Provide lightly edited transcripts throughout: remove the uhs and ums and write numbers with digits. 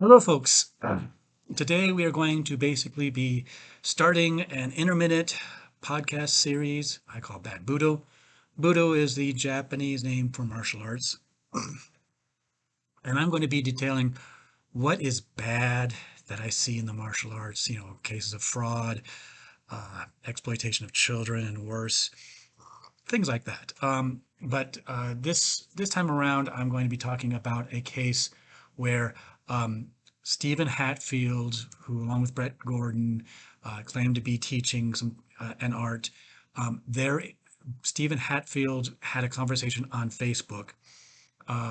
Hello, folks. Today we are going to basically be starting an intermittent podcast series I call that Budo. Budo is the Japanese name for martial arts. And I'm going to be detailing what is bad that I see in the martial arts, cases of fraud, exploitation of children, and worse, things like that. But this time around, I'm going to be talking about a case where Stephen Hatfield, who along with Brett Gordon claimed to be teaching an art, there Stephen Hatfield had a conversation on Facebook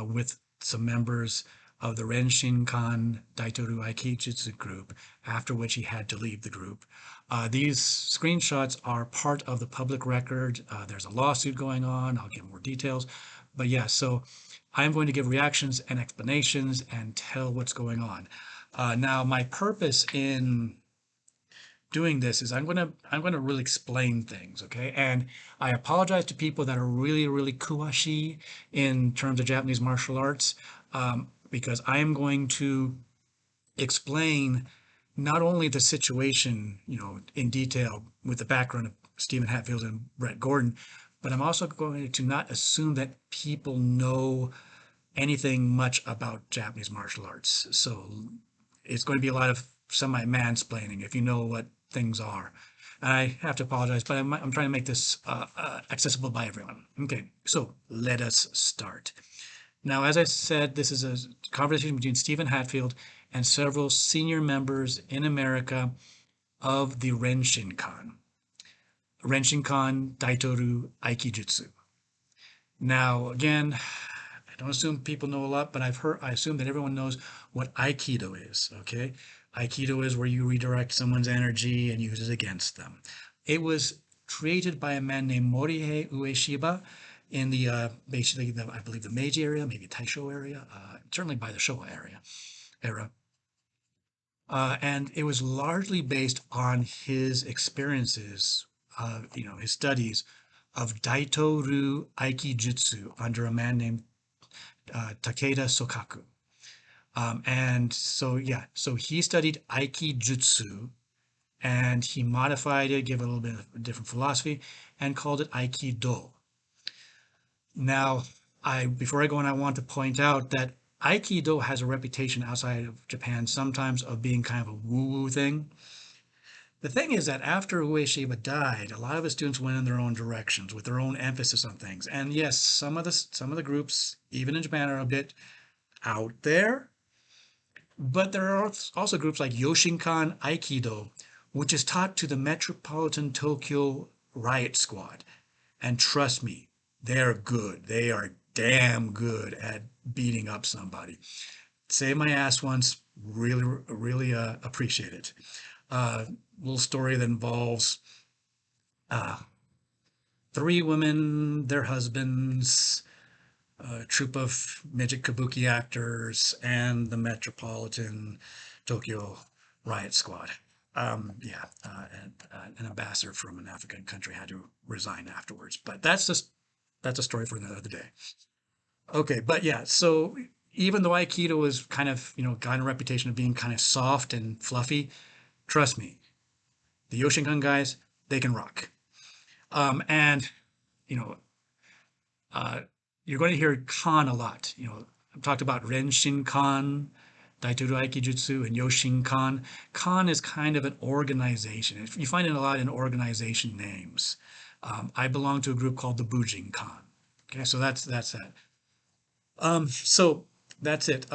with some members of the Renshinkan Daitoru Aikijutsu group, after which he had to leave the group. These screenshots are part of the public record. There's a lawsuit going on. I'll give more details. But yeah, so I'm going to give reactions and explanations and tell what's going on. Now, my purpose in doing this is I'm gonna really explain things, okay? And I apologize to people that are really kuwashi in terms of Japanese martial arts, because I am going to explain not only the situation, in detail with the background of Stephen Hatfield and Brett Gordon, but I'm also going to not assume that people know anything much about Japanese martial arts. So it's going to be a lot of semi-mansplaining if you know what things are. And I have to apologize, but I'm trying to make this accessible by everyone. Okay, so let us start. Now, as I said, this is a conversation between Stephen Hatfield and several senior members in America of the Renshinkan, Daitoru Aikijutsu. Now, again, I don't assume people know a lot, but I assume that everyone knows what Aikido is, okay? Aikido is where you redirect someone's energy and use it against them. It was created by a man named Morihei Ueshiba in basically I believe the Meiji area, maybe Taisho area, certainly by the Showa era. And it was largely based on his experiences, his studies of Daitoru Aikijutsu under a man named Takeda Sokaku. And so, yeah, so he studied Aikijutsu and he modified it, gave it a little bit of a different philosophy, and called it Aikido. Now, before I go on, I want to point out that Aikido has a reputation outside of Japan sometimes of being kind of a woo-woo thing. The thing is that after Ueshiba died, a lot of his students went in their own directions with their own emphasis on things. And yes, some of the groups, even in Japan, are a bit out there. But there are also groups like Yoshinkan Aikido, which is taught to the Metropolitan Tokyo Riot Squad. And trust me, they're good. They are damn good at beating up somebody. Save my ass once, really appreciate it. Little story that involves three women, their husbands, a troupe of midget kabuki actors, and the Metropolitan Tokyo Riot Squad. An ambassador from an African country had to resign afterwards, but that's a story for another day. Okay, but yeah, so even though Aikido is kind of, got a reputation of being kind of soft and fluffy, trust me, the Yoshinkan guys, they can rock. And, you know, uh, you're going to hear kan a lot. I've talked about Renshinkan, Daitoru Aikijutsu, and Yoshinkan. Kan is kind of an organization. You find it a lot in organization names. I belong to a group called the Bujinkan. Okay, so that's that. So that's it.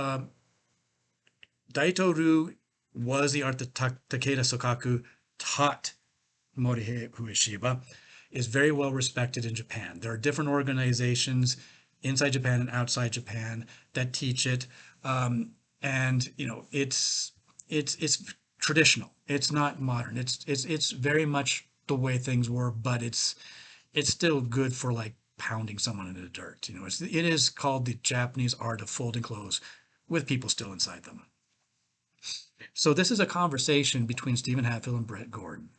Daitoru was the art that Takeda Sokaku taught Morihei Ueshiba, is very well respected in Japan. There are different organizations inside Japan and outside Japan that teach it, and it's traditional. It's not modern. It's very much the way things were, but it's still good for like pounding someone into the dirt. It is called the Japanese art of folding clothes with people still inside them. So this is a conversation between Stephen Hatfield and Brett Gordon.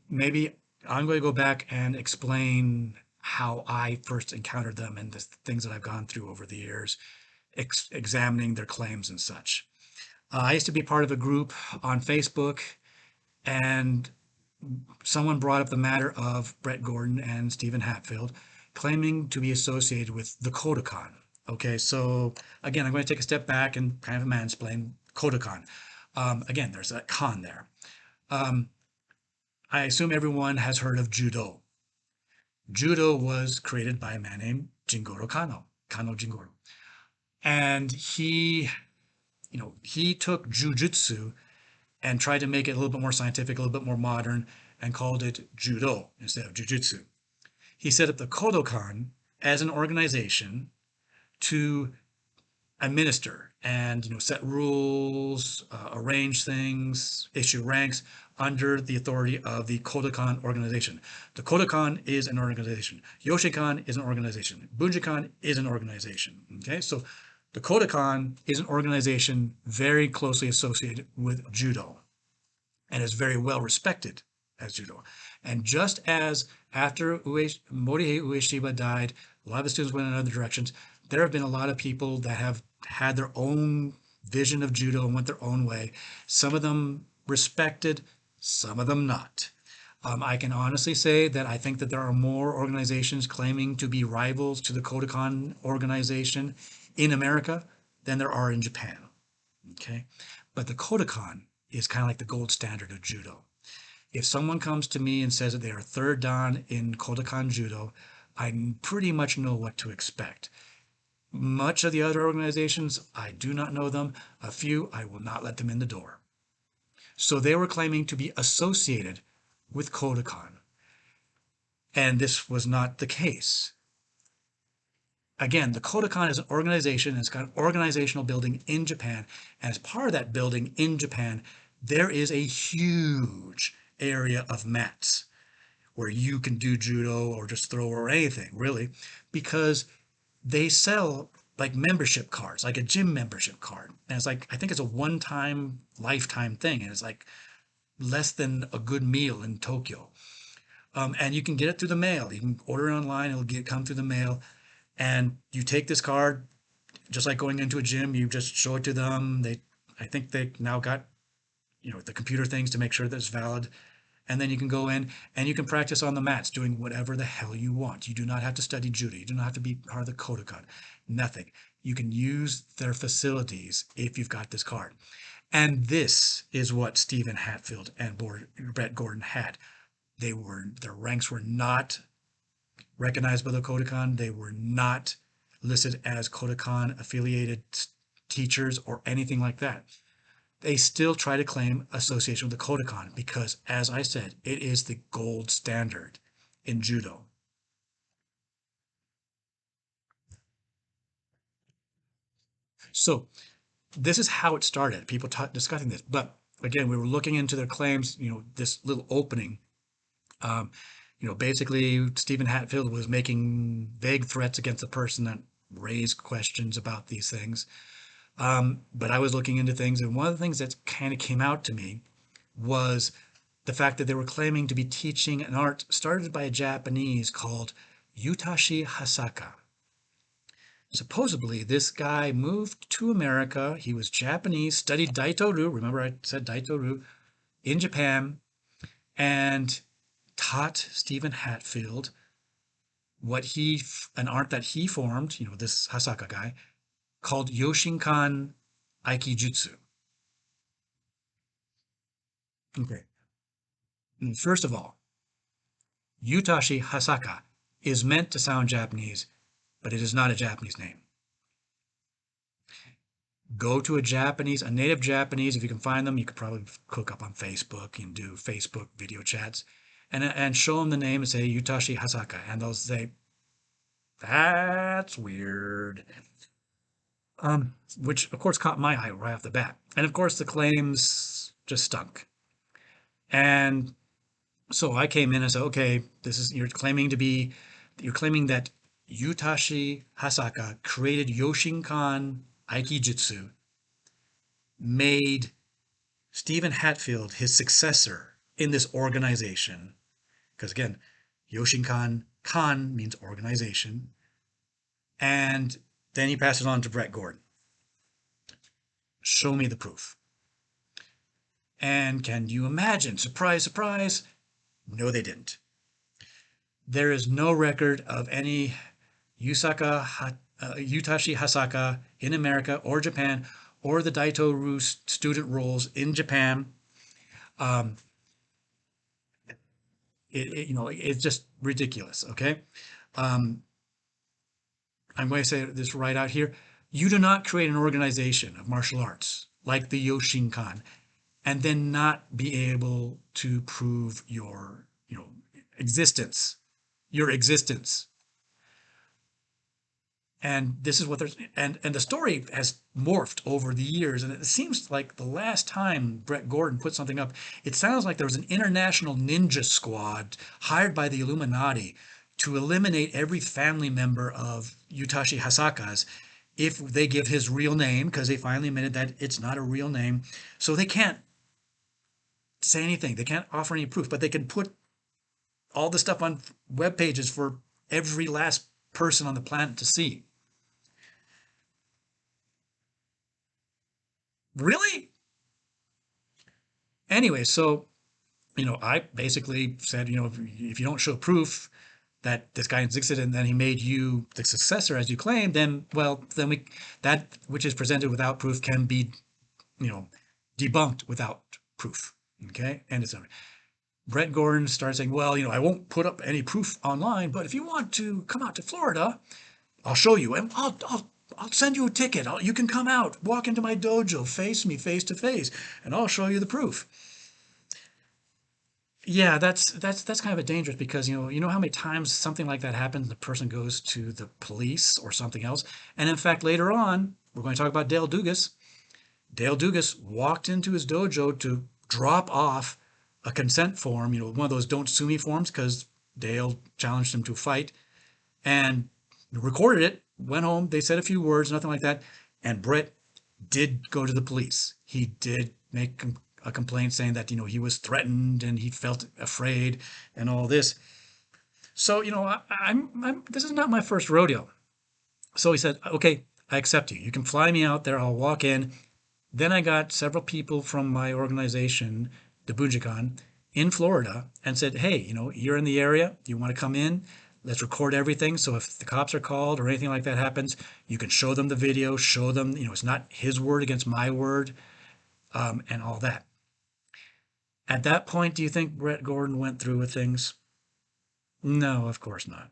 Maybe I'm going to go back and explain how I first encountered them and the things that I've gone through over the years, examining their claims and such. I used to be part of a group on Facebook, and someone brought up the matter of Brett Gordon and Stephen Hatfield claiming to be associated with the Kodokan. Okay, so again, I'm going to take a step back and kind of mansplain Kodokan. Again, there's that kan there. Um, I assume everyone has heard of judo. Judo was created by a man named Jingoro Kano, Kano Jingoro. And he took jujutsu and tried to make it a little bit more scientific, a little bit more modern, and called it judo instead of jujutsu. He set up the Kodokan as an organization to administer and set rules, arrange things, issue ranks under the authority of the Kodokan organization. The Kodokan is an organization. Yoshinkan is an organization. Bunjikan is an organization. Okay, so the Kodokan is an organization very closely associated with judo and is very well respected as judo. And just as after Morihei Ueshiba died, a lot of the students went in other directions. There have been a lot of people that have had their own vision of judo and went their own way. Some of them respected, some of them not. I can honestly say that I think that there are more organizations claiming to be rivals to the Kodokan organization in America than there are in Japan. Okay, but the Kodokan is kind of like the gold standard of judo. If someone comes to me and says that they are third dan in Kodokan judo, I pretty much know what to expect. Much of the other organizations, I do not know them. A few, I will not let them in the door. So they were claiming to be associated with Kodokan. And this was not the case. Again, the Kodokan is an organization, and it's got an organizational building in Japan. And as part of that building in Japan, there is a huge area of mats where you can do judo or just throw or anything, really, because they sell like membership cards, like a gym membership card. And it's like, I think it's a one-time lifetime thing. And it's like less than a good meal in Tokyo. And you can get it through the mail. You can order it online. It'll come through the mail. And you take this card, just like going into a gym, you just show it to them. I think they now got, the computer things to make sure that it's valid. And then you can go in and you can practice on the mats doing whatever the hell you want. You do not have to study judo. You do not have to be part of the Kodokan. Nothing. You can use their facilities if you've got this card. And this is what Stephen Hatfield and Brett Gordon had. Their ranks were not recognized by the Kodokan. They were not listed as Kodokan affiliated teachers or anything like that. They still try to claim association with the Kodokan because, as I said, it is the gold standard in judo. So this is how it started. People discussing this, but again, we were looking into their claims. This little opening. Basically, Stephen Hatfield was making vague threats against the person that raised questions about these things. But I was looking into things, and one of the things that kind of came out to me was the fact that they were claiming to be teaching an art started by a Japanese called utash haka. Supposedly, this guy moved to America. He was Japanese, studied Daito-ryu. Remember, I said Daito-ryu in Japan, and taught Stephen Hatfield an art that he formed. This Hasaka guy called Yoshinkan Aikijutsu. Okay. First of all, Utashi Hasaka is meant to sound Japanese, but it is not a Japanese name. Go to a native Japanese, if you can find them. You could probably cook up on Facebook and do Facebook video chats and show them the name and say Utashi Hasaka. And they'll say, that's weird. Which of course caught my eye right off the bat. And of course the claims just stunk. And so I came in and said, okay, you're claiming that Utashi Hasaka created Yoshinkan Aikijutsu, made Stephen Hatfield his successor in this organization. Because again, Yoshinkan Kan means organization. And then he passed it on to Brett Gordon. Show me the proof. And can you imagine? Surprise, surprise. No, they didn't. There is no record of any Utashi Hasaka in America or Japan, or the Daito-ru student roles in Japan. Um, it's just ridiculous. Okay, um, I'm going to say this right out here. You do not create an organization of martial arts like the Yoshinkan and then not be able to prove your, existence, your existence. And this is what there's, and the story has morphed over the years. And it seems like the last time Brett Gordon put something up, it sounds like there was an international ninja squad hired by the Illuminati to eliminate every family member of Utashi Hasaka's if they give his real name, because they finally admitted that it's not a real name. So they can't say anything. They can't offer any proof, but they can put all the stuff on web pages for every last person on the planet to see. Really? Anyway, so, I basically said, if you don't show proof that this guy existed and then he made you the successor as you claim, then, well, then that which is presented without proof can be, you know, debunked without proof. Okay. And it's Brett Gordon started saying, well, I won't put up any proof online, but if you want to come out to Florida, I'll show you, and I'll send you a ticket. You can come out, walk into my dojo, face me face to face, and I'll show you the proof. Yeah, that's kind of a dangerous, because you know how many times something like that happens. The person goes to the police or something else, and in fact later on we're going to talk about Dale Dugas. Dale Dugas walked into his dojo to drop off a consent form, one of those "don't sue me" forms, because Dale challenged him to a fight, and recorded it. Went home. They said a few words, nothing like that. And Brett did go to the police. He did make a complaint saying that he was threatened and he felt afraid and all this. So I'm this is not my first rodeo. So he said, okay, I accept you. You can fly me out there. I'll walk in. Then I got several people from my organization, the Bunjikan, in Florida, and said, hey, you're in the area. You want to come in? Let's record everything. So if the cops are called or anything like that happens, you can show them the video, show them, it's not his word against my word, and all that. At that point, do you think Brett Gordon went through with things? No, of course not.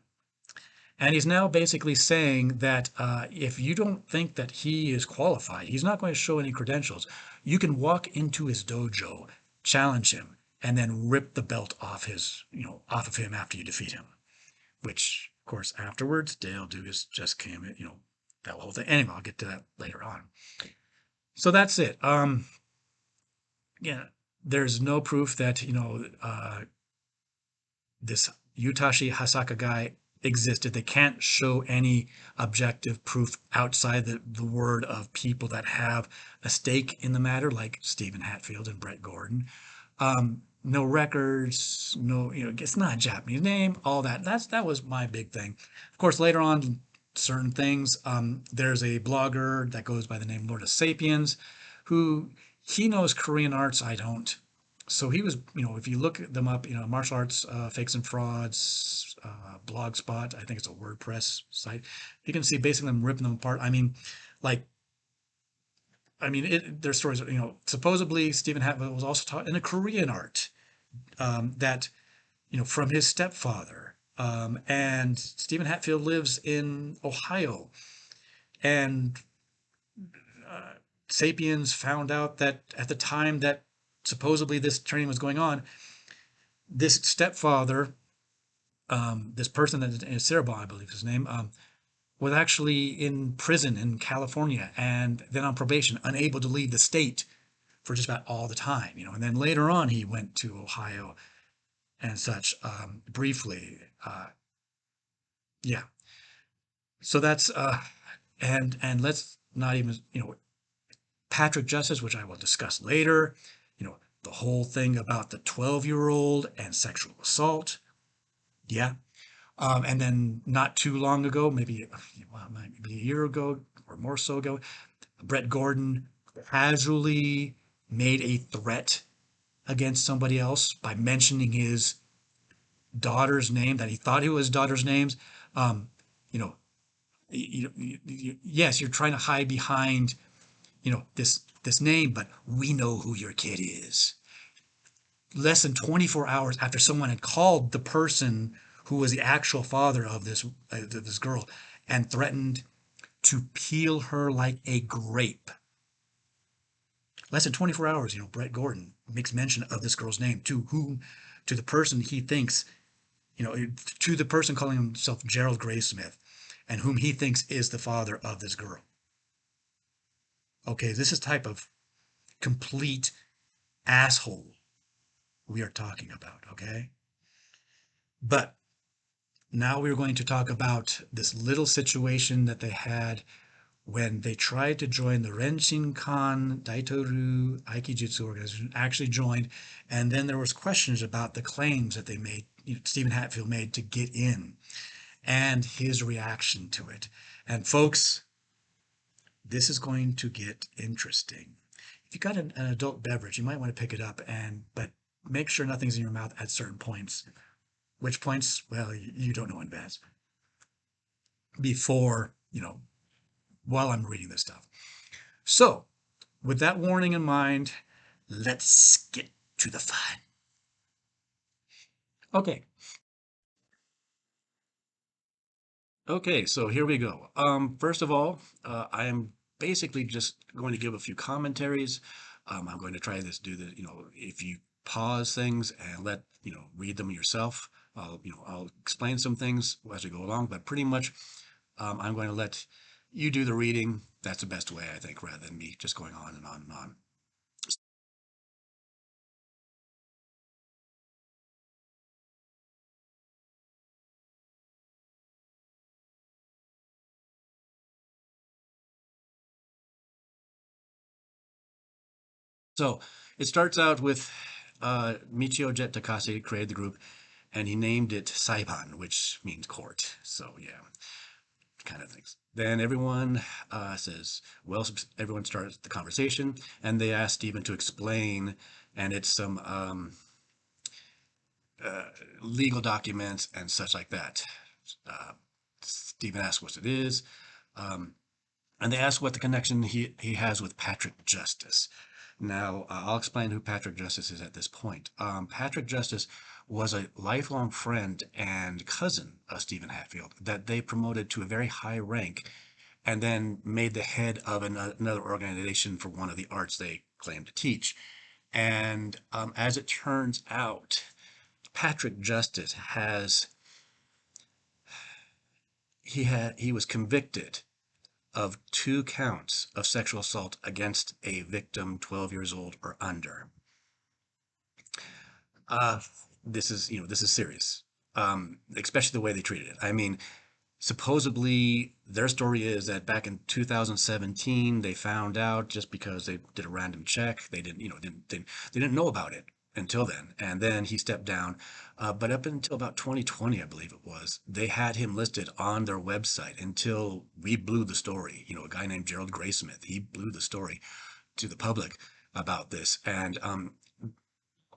And he's now basically saying that if you don't think that he is qualified, he's not going to show any credentials. You can walk into his dojo, challenge him, and then rip the belt off off of him after you defeat him. Which, of course, afterwards, Dale Dugas just came in, that whole thing. Anyway, I'll get to that later on. So that's it. Yeah, there's no proof that, this Utashi Hasaka guy existed. They can't show any objective proof outside the word of people that have a stake in the matter, like Stephen Hatfield and Brett Gordon. No records, no, it's not a Japanese name, all that. That was my big thing. Of course, later on, certain things. There's a blogger that goes by the name Lord of Sapiens, who he knows Korean arts, I don't. So he was, if you look them up, martial arts, fakes and frauds, blogspot, I think it's a WordPress site. You can see basically them ripping them apart. Like, there's stories, supposedly Stephen Hatfield was also taught in a Korean art, that, from his stepfather. And Stephen Hatfield lives in Ohio. And Sapiens found out that at the time that supposedly this training was going on, this stepfather, this person that is Cerebon, I believe his name, was actually in prison in California and then on probation, unable to leave the state for just about all the time, and then later on he went to Ohio and such, briefly. Yeah. So that's, and let's not even, Patrick Justice, which I will discuss later, the whole thing about the 12-year-old and sexual assault. Yeah. And then not too long ago, maybe a year ago or more so ago, Brett Gordon casually made a threat against somebody else by mentioning his daughter's name, that he thought it was his daughter's names. Um, you know, yes, you're trying to hide behind, this name, but we know who your kid is. Less than 24 hours after someone had called the person who was the actual father of this girl and threatened to peel her like a grape. Less than 24 hours, Brett Gordon makes mention of this girl's name to the person he thinks, to the person calling himself Gerald Graysmith, and whom he thinks is the father of this girl. Okay, this is type of complete asshole we are talking about, okay? But now we're going to talk about this little situation that they had when they tried to join the Renshinkan Daitoru Aikijutsu organization, actually joined, and then there was questions about the claims that they made, Stephen Hatfield made to get in, and his reaction to it. And folks, this is going to get interesting. If you got an adult beverage, you might want to pick it up, but make sure nothing's in your mouth at certain points. Which points? Well, you don't know in advance. Before, while I'm reading this stuff. So, with that warning in mind, let's get to the fun. Okay. Okay, so here we go. First of all, I am basically just going to give a few commentaries. I'm going to try this, if you pause things and read them yourself. I'll explain some things as we go along, but pretty much I'm going to let you do the reading. That's the best way, I think, rather than me just going on and on and on. So it starts out with Michio Jet Takase created the group, and he named it Saiban, which means court. So yeah, kind of things. Then everyone says, well, everyone starts the conversation, and they ask Stephen to explain, and it's some legal documents and such like that. Stephen asks what it is, and they ask what the connection he has with Patrick Justice. Now, I'll explain who Patrick Justice is at this point. Patrick Justice was a lifelong friend and cousin of Stephen Hatfield that they promoted to a very high rank and then made the head of another organization for one of the arts they claimed to teach. And as it turns out, Patrick Justice he was convicted of 2 counts of sexual assault against a victim 12 years old or under. Uh, this is serious, especially the way they treated it. I mean, supposedly their story is that back in 2017 they found out just because they did a random check. They didn't know about it until then, and then he stepped down. But up until about 2020, I believe it was, they had him listed on their website until we blew the story. A guy named Gerald Graysmith, he blew the story to the public about this. And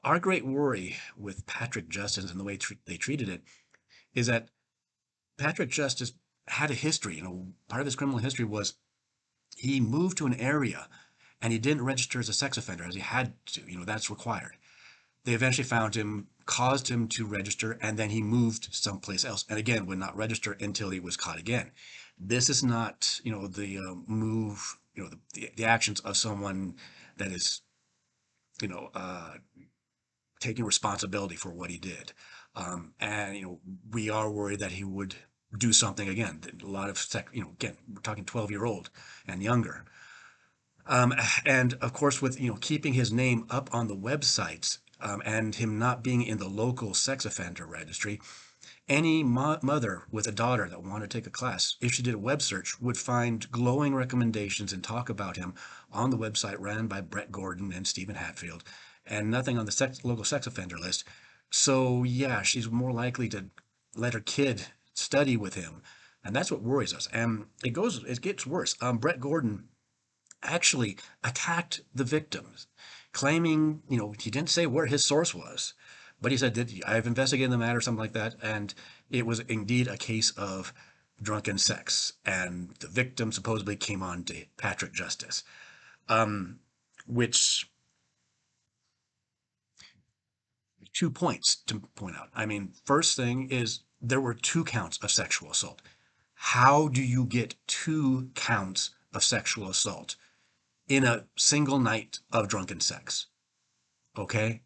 our great worry with Patrick Justice and the way they treated it is that Patrick Justice had a history. Part of his criminal history was he moved to an area and he didn't register as a sex offender as he had to. That's required. They eventually found him, caused him to register, and then he moved someplace else. And again, would not register until he was caught again. This is not, the move, the actions of someone that is, you know, uh, taking responsibility for what he did. And we are worried that he would do something again. A lot of again, we're talking 12-year-old and younger. And of course, with keeping his name up on the websites, and him not being in the local sex offender registry, any mother with a daughter that wanted to take a class, if she did a web search, would find glowing recommendations and talk about him on the website ran by Brett Gordon and Stephen Hatfield, and nothing on the local sex offender list. So yeah, she's more likely to let her kid study with him, and that's what worries us. And it gets worse. Brett Gordon actually attacked the victims, claiming, he didn't say where his source was, but he said that I've investigated the matter, something like that, and it was indeed a case of drunken sex, and the victim supposedly came on to Patrick Justice, which 2 points to point out. I mean, first thing is there were 2 counts of sexual assault. How do you get 2 counts of sexual assault in a single night of drunken sex? Okay.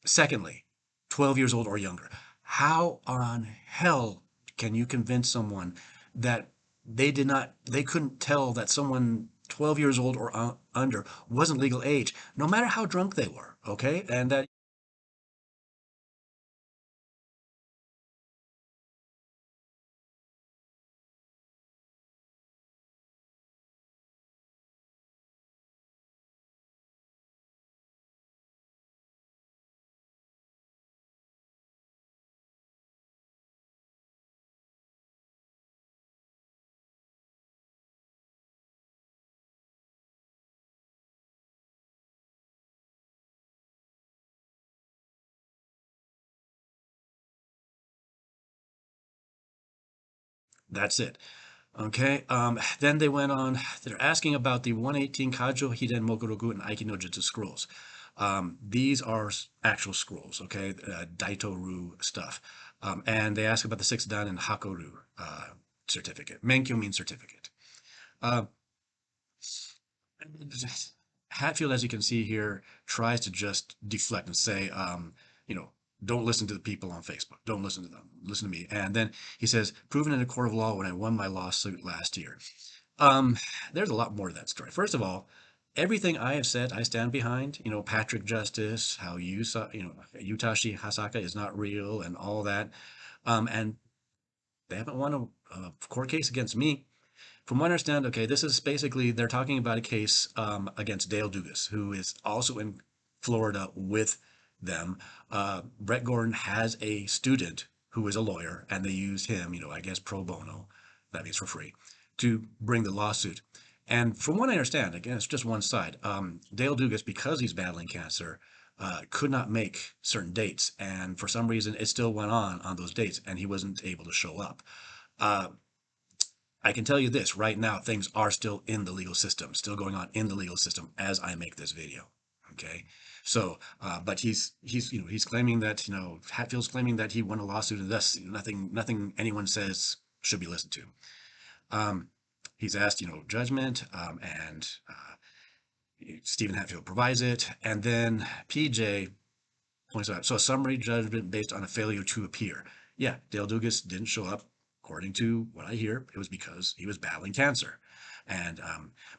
Secondly, 12 years old or younger. How on hell can you convince someone that they couldn't tell that someone 12 years old or under wasn't legal age, no matter how drunk they were? Okay. And that that's it. Okay. Then they went on. They're asking about the 118 Kajo Hiden Mokoroku and Aiki no Jutsu scrolls. These are actual scrolls. Okay, Daito-ru stuff. And they ask about the 6 Dan and Hakoru certificate. Menkyo means certificate. Uh, Hatfield, as you can see here, tries to just deflect and say, you know, don't listen to the people on Facebook. Don't listen to them. Listen to me. And then he says, proven in a court of law when I won my lawsuit last year. Um, there's a lot more to that story. First of all, everything I have said, I stand behind. Patrick Justice, how you saw, Utashi Hasaka is not real, and all that. And they haven't won a court case against me. From what I understand, okay, this is basically they're talking about a case against Dale Dugas, who is also in Florida with them. Brett Gordon has a student who is a lawyer, and they used him, I guess pro bono, that means for free, to bring the lawsuit. And from what I understand, again, it's just one side. Dale Dugas, because he's battling cancer, could not make certain dates, and for some reason, it still went on those dates, and he wasn't able to show up. Uh, I can tell you this right now, things are still in the legal system, still going on in the legal system as I make this video. Okay. So, but he's claiming that, Hatfield's claiming that he won a lawsuit and thus nothing anyone says should be listened to. He's asked, judgment, and Stephen Hatfield provides it. And then PJ points out, so a summary judgment based on a failure to appear. Yeah, Dale Dugas didn't show up. According to what I hear, it was because he was battling cancer. And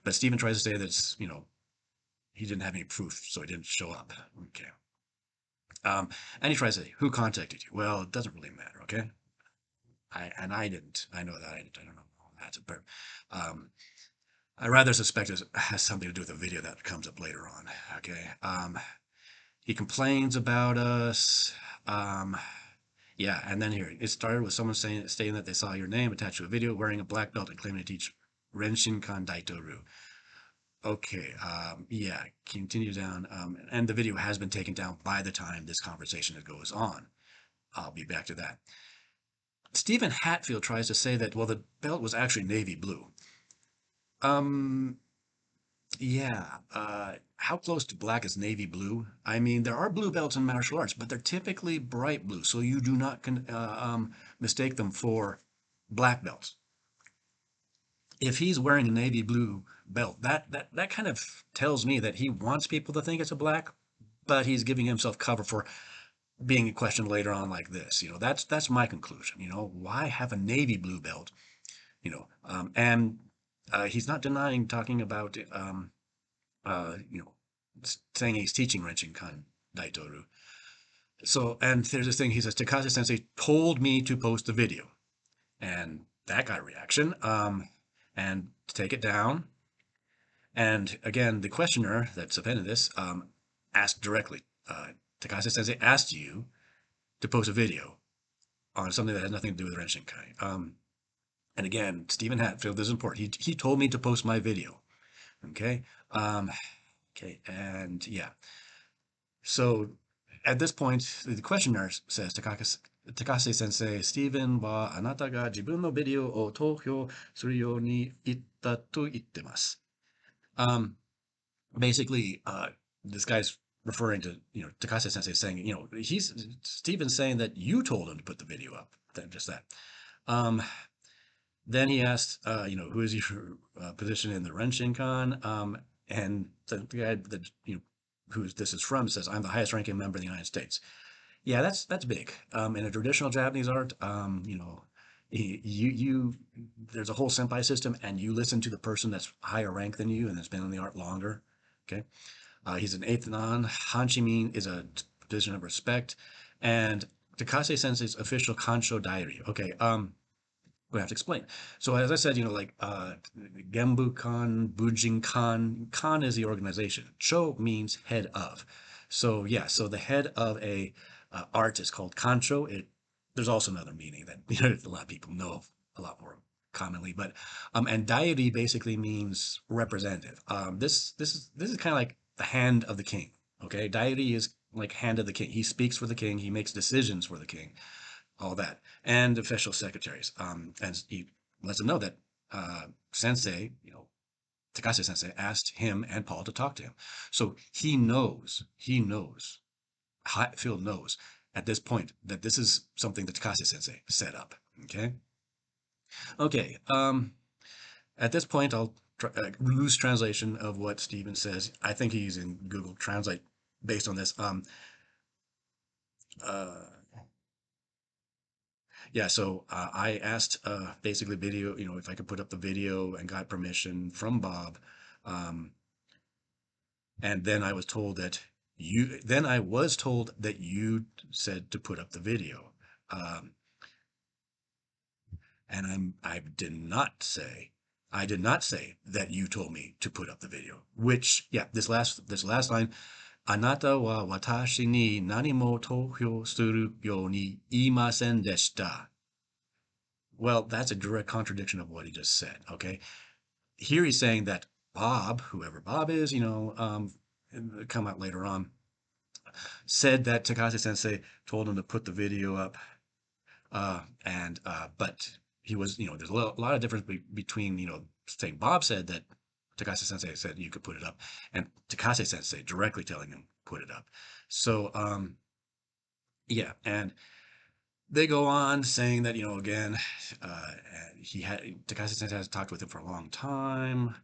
but Stephen tries to say that he didn't have any proof, so he didn't show up. Okay. And he tries to say, who contacted you? Well, it doesn't really matter. Okay. I didn't. I know that I didn't. I don't know. That's a but I rather suspect it has something to do with a video that comes up later on. Okay. He complains about us. Yeah, and then here, it started with someone stating that they saw your name attached to a video wearing a black belt and claiming to teach Renshinkan Daito-ru. Okay, yeah, continue down. And the video has been taken down by the time this conversation goes on. I'll be back to that. Stephen Hatfield tries to say that, well, the belt was actually navy blue. Um, Yeah, how close to black is navy blue? I mean, there are blue belts in martial arts, but they're typically bright blue, so you do not mistake them for black belts. If he's wearing a navy blue belt, that kind of tells me that he wants people to think it's a black, but he's giving himself cover for being questioned later on like this. That's my conclusion. Why have a navy blue belt? And he's not denying talking about uh, you know, saying he's teaching Renshinkan Daitoru. So, and there's this thing he says, Takashi Sensei told me to post the video. And that got a reaction. And to take it down. And again, the questioner that submitted this asked directly, Takashi Sensei asked you to post a video on something that has nothing to do with Renshinkai. And again, Stephen Hatfield, this is important. He told me to post my video. Okay. Um, okay. And yeah. So at this point, the questioner says, Takase sensei, Stephen wa anata ga jibun no video o tohyo suru you ni itta to ittemasu. Basically, this guy's referring to, Takase sensei saying, Stephen's saying that you told him to put the video up. Just that. Um, then he asked, who is your position in the Renshinkan? And the guy that, who this is from says, I'm the highest ranking member of the United States. Yeah, that's big. In a traditional Japanese art, you there's a whole senpai system, and you listen to the person that's higher rank than you and that's been in the art longer. Okay, he's an eighth dan. Hanchimin is a position of respect, and Takase Sensei's official Kansho diary. Okay, we have to explain. So as I said, like Gembu Kan, Bujin Kan, Kan is the organization. Cho means head of. So yeah, so the head of a art is called Kancho. There's also another meaning that a lot of people know a lot more commonly, but and deity basically means representative. This is kind of like the hand of the king. Okay, deity is like hand of the king. He speaks for the king. He makes decisions for the king, all that, and official secretaries. And he lets them know that Sensei, Takase Sensei, asked him and Paul to talk to him. So he knows, Hatfield knows at this point that this is something that Takase Sensei set up. Okay. Okay. At this point, I'll loose translation of what Stephen says. I think he's in Google Translate based on this. Uh, Yeah, so I asked basically video, if I could put up the video and got permission from Bob. Um, and then I was told that you said to put up the video. Um, and I did not say that you told me to put up the video, which, yeah, this last line, Anata wa watashi ni nani mo tohyo suru yo ni iimasen deshita. Well, that's a direct contradiction of what he just said. Okay. Here he's saying that Bob, whoever Bob is, come out later on, said that Takase Sensei told him to put the video up. But he was, there's a lot of difference between, saying Bob said that Takase Sensei said you could put it up, and Takase Sensei directly telling him put it up. So, yeah. And they go on saying that, again, uh, Takase Sensei has talked with him for a long time.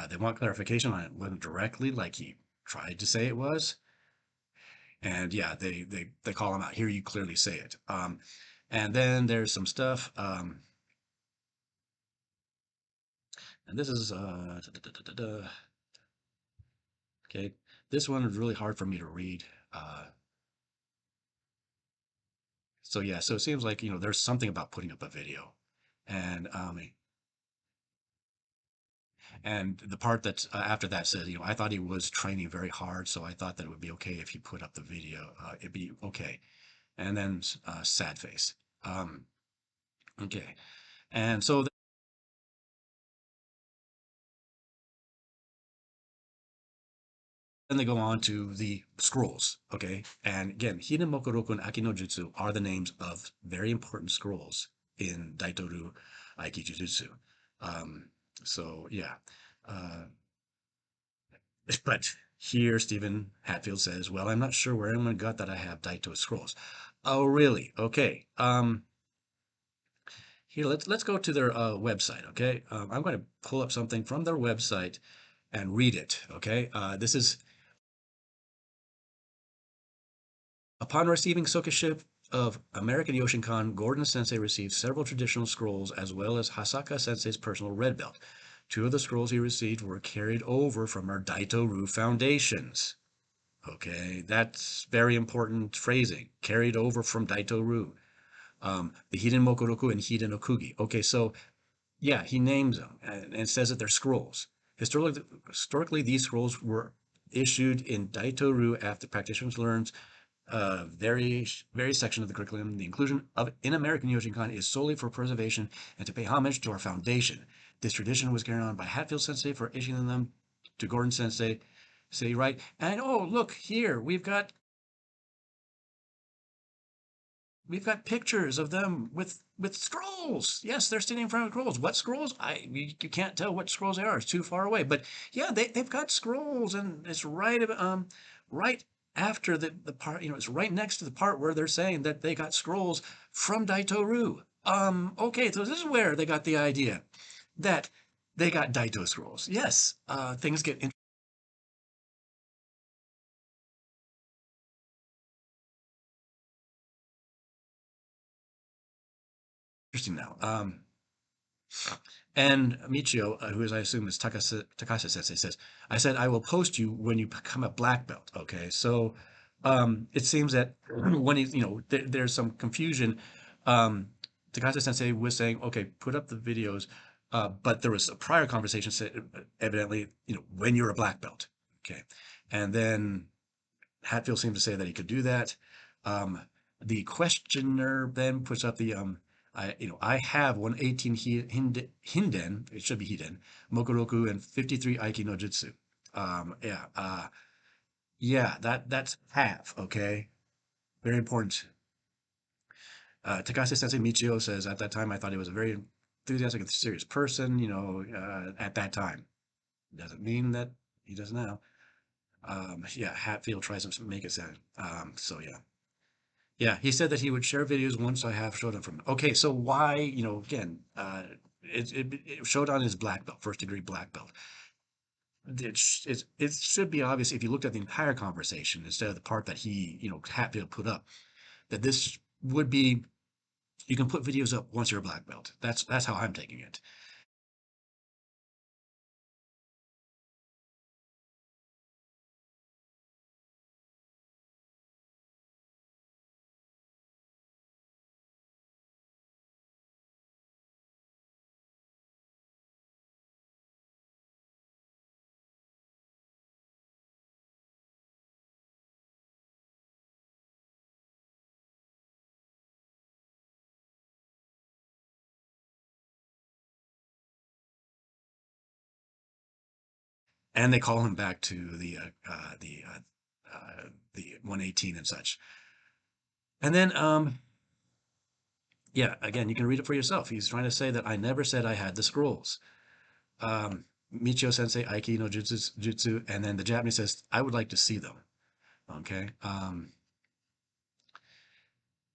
They want clarification on it wasn't directly like he tried to say it was. And yeah, they call him out. Here you clearly say it. And then there's some stuff. And this is okay. This one is really hard for me to read. Uh, so yeah, so it seems like there's something about putting up a video, and the part that's after that says, I thought he was training very hard, so I thought that it would be okay if he put up the video. It'd be okay. And then sad face. Um, okay. And so then they go on to the scrolls. Okay. And again, Hiden Mokoroku and Aki no Jutsu are the names of very important scrolls in Daitoru Aiki Jujutsu. Um, so yeah. Uh, but here Stephen Hatfield says, well, I'm not sure where anyone got that I have Daito scrolls. Oh, really? Okay. Here, let's go to their website, okay? I'm going to pull up something from their website and read it, okay? This is upon receiving Sokuship of American Yoshinkan, Gordon Sensei received several traditional scrolls as well as Hasaka Sensei's personal red belt. Two of the scrolls he received were carried over from our Daito-Ru foundations. Okay, that's very important phrasing. Carried over from Daito-Ru. The Hiden Mokoroku and Hiden Okugi. Okay, so yeah, he names them and says that they're scrolls. Historically, these scrolls were issued in Daito-Ru after practitioners learned very section of the curriculum. The inclusion of in American Renshinkan is solely for preservation and to pay homage to our foundation. This tradition was carried on by Hatfield Sensei for issuing them to Gordon Sensei. Say right, and oh look here, we've got pictures of them with scrolls. Yes, they're sitting in front of scrolls. What scrolls? You can't tell what scrolls they are. It's too far away. But yeah, they've got scrolls, and it's right after the part. It's right next to the part where they're saying that they got scrolls from Daito-ru. Okay, so this is where they got the idea that they got Daito scrolls. Yes, things get interesting now. And Michio, who is I assume is Takase Sensei, says, "I said I will post you when you become a black belt." Okay, so it seems that when there's some confusion. Takase Sensei was saying, "Okay, put up the videos," but there was a prior conversation, said, evidently, when you're a black belt. Okay, and then Hatfield seemed to say that he could do that. Um, the questioner then puts up the I have 118 hinden, it should be hiden, mokoroku, and 53 aiki no jutsu. Yeah, yeah, that's have, okay? Very important. Takase Sensei Michio says, at that time, I thought he was a very enthusiastic and serious person, at that time. Doesn't mean that he does now. Yeah, Hatfield tries to make it sound. So yeah. Yeah, he said that he would share videos once I have Shodan from him. Okay, so why, again, Shodan is black belt, first degree black belt. It should be obvious if you looked at the entire conversation instead of the part that he, Hatfield put up, that this would be, you can put videos up once you're a black belt. That's how I'm taking it. And they call him back to the 118 and such. And then yeah, again, you can read it for yourself. He's trying to say that I never said I had the scrolls. Michio Sensei, Aiki no Jutsu, and then the Japanese says, I would like to see them. Okay.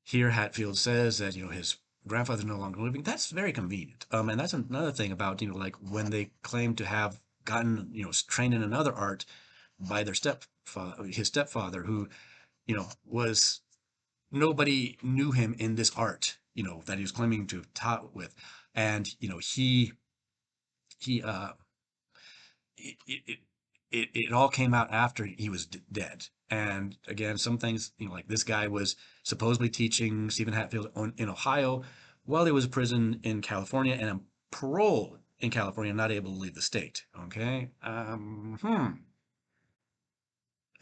Here Hatfield says that, his grandfather's no longer living. That's very convenient. And that's another thing about, like when they claim to have gotten, trained in another art by their his stepfather, who, was nobody knew him in this art, that he was claiming to have taught with. And, he it, it, it all came out after he was dead. And again, some things, like this guy was supposedly teaching Stephen Hatfield in Ohio while he was in prison in California and on parole in California, not able to leave the state. Okay.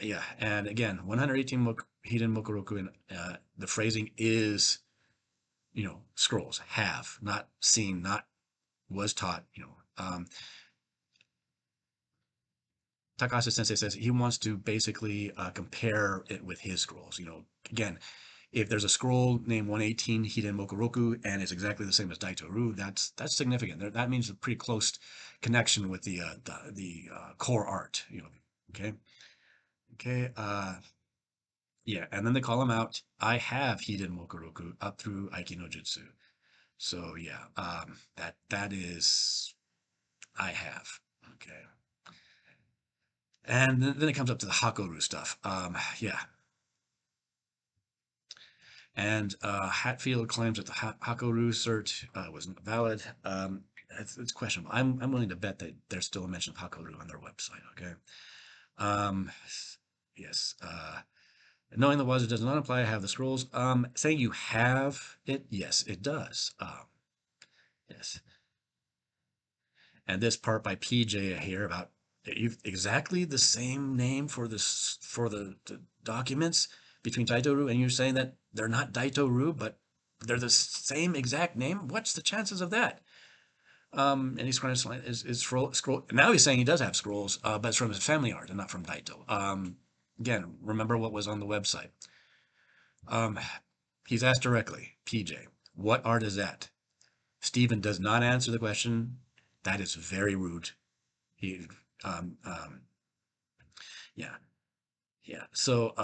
Yeah. And again, 118 Hiden Mokoroku, and the phrasing is, scrolls, have, not seen, not was taught, Takashi Sensei says he wants to basically compare it with his scrolls. Again, if there's a scroll named 118 Hiden Mokoroku and it's exactly the same as Daito-ru, that's significant. That means a pretty close connection with the core art. Okay, okay, yeah, and then they call him out. I have Hiden Mokoroku up through Aiki no Jutsu. So yeah, that is I have. Okay. And then it comes up to the Hakoru stuff. Yeah. And Hatfield claims that the Hakoru cert was not valid. It's questionable. I'm willing to bet that there's still a mention of Hakoru on their website. Okay. Um, yes. Knowing the Wazoo does not imply I have the scrolls. Saying you have it, yes, it does. Yes. And this part by PJ here about you've exactly the same name for the documents. between Daito-ru, and you're saying that they're not Daito-ru, but they're the same exact name? What's the chances of that? And he's trying to is scroll. Now he's saying he does have scrolls, but it's from his family art and not from Daito. Again, remember what was on the website. Um, he's asked directly, PJ, what art is that? Stephen does not answer the question. That is very rude. He, um, um, yeah, yeah. So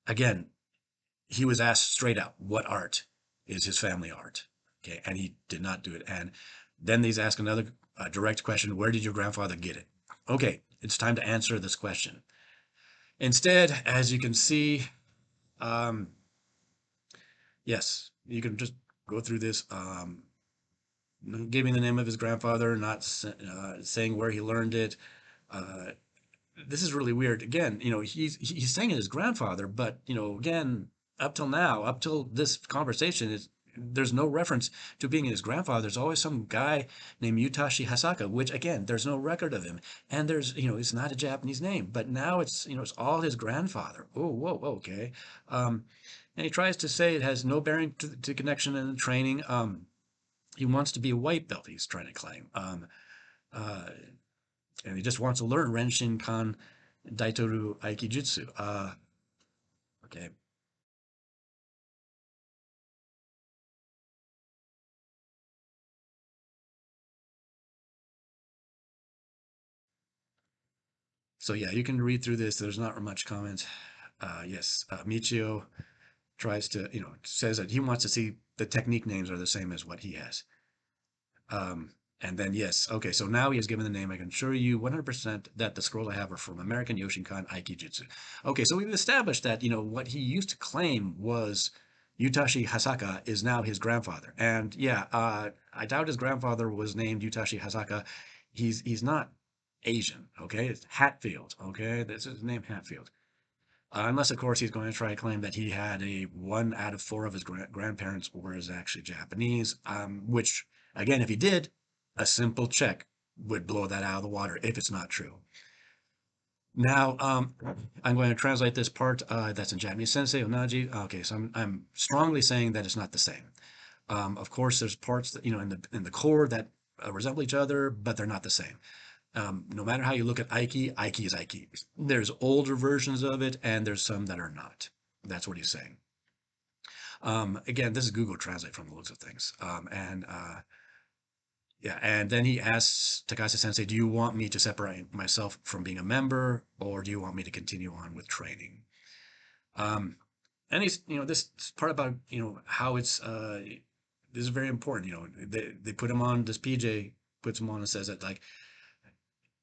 again, he was asked straight out, what art is his family art? Okay, and he did not do it. And then he's asked another direct question, where did your grandfather get it? Okay, it's time to answer this question. Instead, as you can see, um, yes, you can just go through this, giving the name of his grandfather, not saying where he learned it. Uh, this is really weird. Again, he's saying it his grandfather, but again, up till now, up till this conversation, there's no reference to being his grandfather. There's always some guy named Utashi Hasaka, which again, there's no record of him, and there's it's not a Japanese name. But now it's all his grandfather. Oh, whoa, okay. And he tries to say it has no bearing to connection and training. He wants to be a white belt. He's trying to claim. Uh, and he just wants to learn Renshinkan Daitoru Aikijutsu. Okay. So yeah, you can read through this. There's not much comment. Yes, Michio tries to, says that he wants to see the technique names are the same as what he has. Um, and then yes, okay, so now he has given the name. I can assure you 100% that the scrolls I have are from American Yoshinkan Aikijutsu. Okay, so we've established that, what he used to claim was Utashi Hasaka is now his grandfather. And yeah, I doubt his grandfather was named Utashi Hasaka. He's not Asian, okay? It's Hatfield, okay? That's his name, Hatfield. Unless, of course, he's going to try to claim that he had a one out of four of his grandparents were actually Japanese, which, again, if he did, a simple check would blow that out of the water if it's not true. Now, I'm going to translate this part that's in Japanese sensei, onaji. Okay, so I'm strongly saying that it's not the same. Of course, there's parts that, in the core that resemble each other, but they're not the same. No matter how you look at Aiki, Aiki is Aiki. There's older versions of it, and there's some that are not. That's what he's saying. Again, this is Google Translate from the looks of things. And yeah, and then he asks Takase Sensei, do you want me to separate myself from being a member, or do you want me to continue on with training? Um, and he's, this part about, how it's, this is very important. They put him on, this PJ puts him on and says that, like,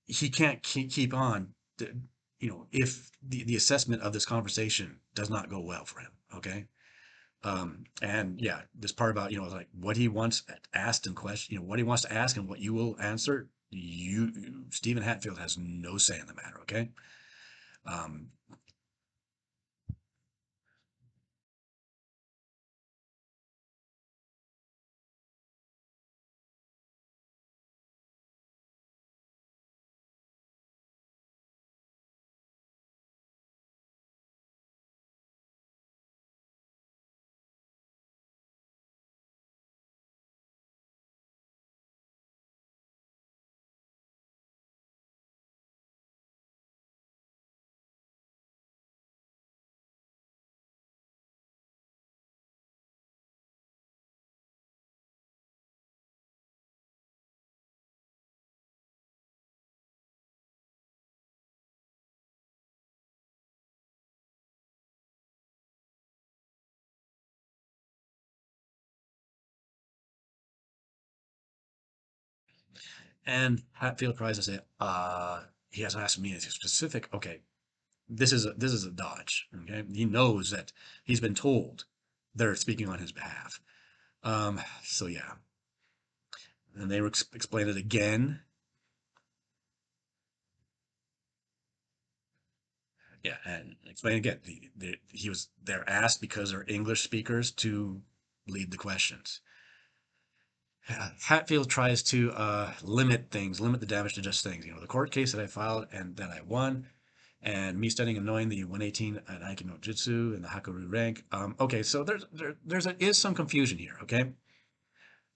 he can't keep on, if the assessment of this conversation does not go well for him. Okay. And yeah, this part about, like what he wants asked and question, what he wants to ask and what you will answer, Stephen Hatfield has no say in the matter. Okay. Um, and Hatfield tries to say, he hasn't asked me anything specific. Okay. This is a dodge. Okay. He knows that he's been told they're speaking on his behalf. So yeah, and they explain it again. Yeah, and explain again. They're asked because they're English speakers to lead the questions. Hatfield tries to limit the damage to just things. The court case that I filed and that I won, and me studying and knowing the 118 at Aikido Jutsu and the Hakuryu rank. Okay, so is some confusion here. Okay,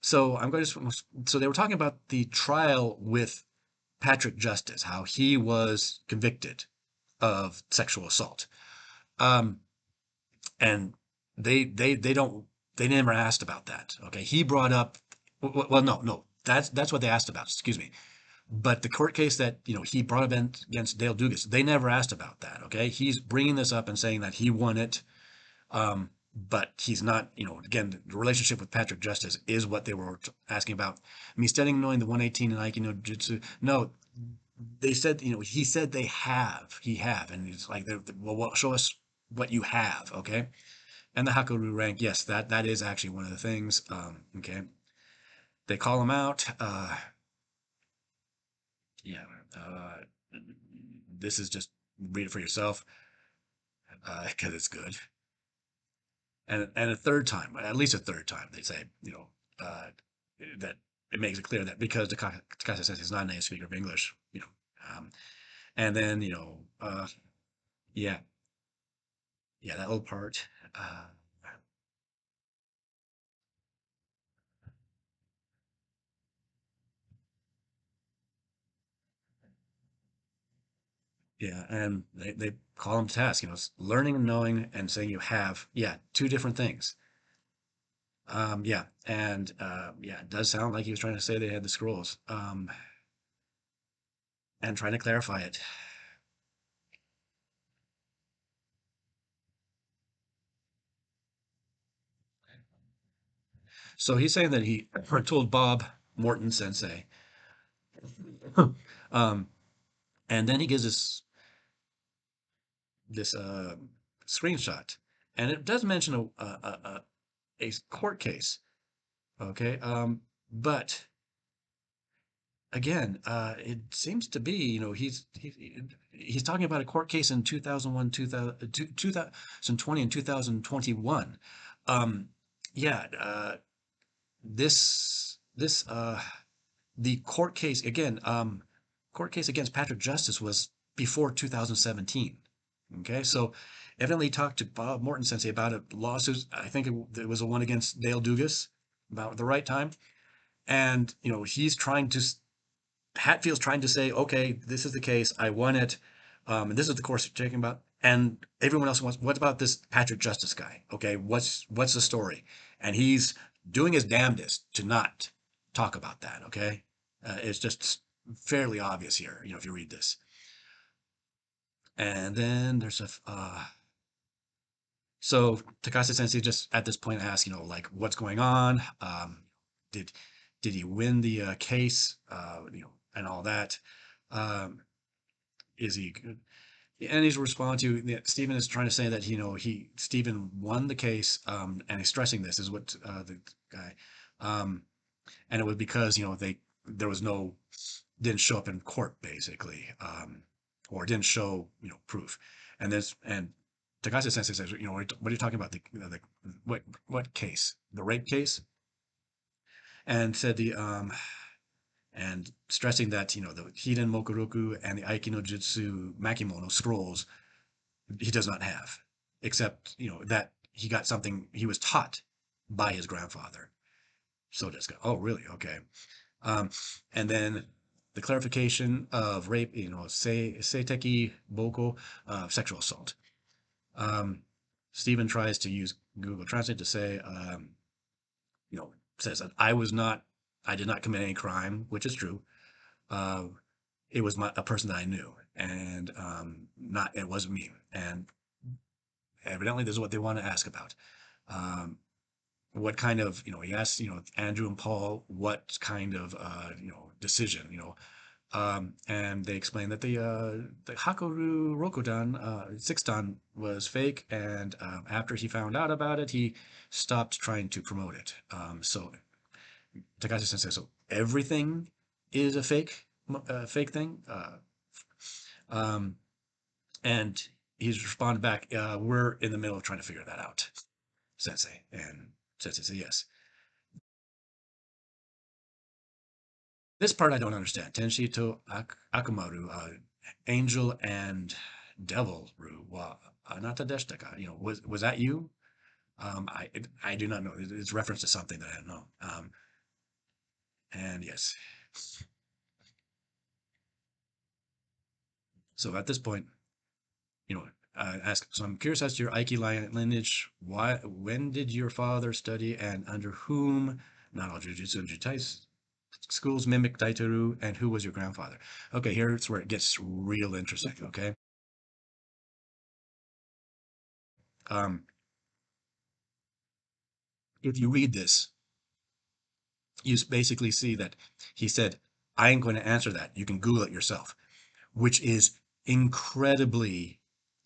so I'm going to so they were talking about the trial with Patrick Justice, how he was convicted of sexual assault. Um, and they don't they never asked about that. Okay, he brought up well, no, that's what they asked about. Excuse me. But the court case that he brought up against Dale Dugas, they never asked about that. Okay, he's bringing this up and saying that he won it, but he's not. Again, the relationship with Patrick Justice is what they were asking about. Me studying knowing the 118 in Aikido Jutsu. No, they said he said he have, and it's like well, show us what you have. Okay, and the Hakuryu rank, yes, that is actually one of the things. Okay, they call him out. Yeah, this is just read it for yourself because it's good. And a third time, at least a third time, they say uh, that it makes it clear that because Takase says he's not a native speaker of English, and then yeah, yeah, that little part. Yeah, and they call them tasks. Learning and knowing and saying you have, yeah, two different things. Yeah, and yeah, it does sound like he was trying to say they had the scrolls, and trying to clarify it. So he's saying that he told Bob Morton Sensei, um, and then he gives this screenshot, and it does mention a court case. Okay, but again, it seems to be, he's talking about a court case in 2001, 2020 and 2021. Um, yeah, this the court case again, court case against Patrick Justice was before 2017. Okay, so evidently he talked to Bob Morton Sensei about a lawsuit. I think it was a one against Dale Dugas about the right time, and he's trying to Hatfield's trying to say, okay, this is the case. I won it. And this is the course you're talking about. And everyone else wants, what about this Patrick Justice guy? Okay, what's the story? And he's doing his damnedest to not talk about that. Okay, it's just fairly obvious here. If you read this. And then there's so Takase Sensei just at this point asks, like what's going on? Did did he win the case? And all that. Um, is he and he's responding to Stephen is trying to say that Stephen won the case, and he's stressing this is what the guy, um, and it was because they there was no didn't show up in court basically, or didn't show proof, and Takase Sensei says what are you talking about the what case, the rape case, and said the and stressing that the Hiden Mokuroku and the Aiki no Jutsu Makimono scrolls he does not have, except that he got something he was taught by his grandfather. So does go. Oh, really? Okay. Um, and then the clarification of rape, seiteki boko, sexual assault. Um, Stephen tries to use Google Translate to say, says that I did not commit any crime, which is true. Uh, it was a person that I knew, and not it wasn't me. And evidently, this is what they want to ask about. Um, what kind of he asked Andrew and Paul what kind of decision and they explained that the Hakoru Rokudan six dan was fake, and after he found out about it he stopped trying to promote it. So Takashi Sensei, so everything is a fake thing, um, and he's responded back, we're in the middle of trying to figure that out, Sensei. And Sensei said yes. This part I don't understand. Tenshi to Akumaru, angel and devil ru wa anata deshita. Was that you? I do not know. It's reference to something that I don't know. And yes. So at this point, you know, ask. So I'm curious as to your Aiki lineage. Why? When did your father study, and under whom? Not all jujutsu and jutai schools mimic Daitoru, and who was your grandfather? Okay, here's where it gets real interesting. Okay, um, if you read this, you basically see that he said, "I ain't going to answer that. You can Google it yourself," which is incredibly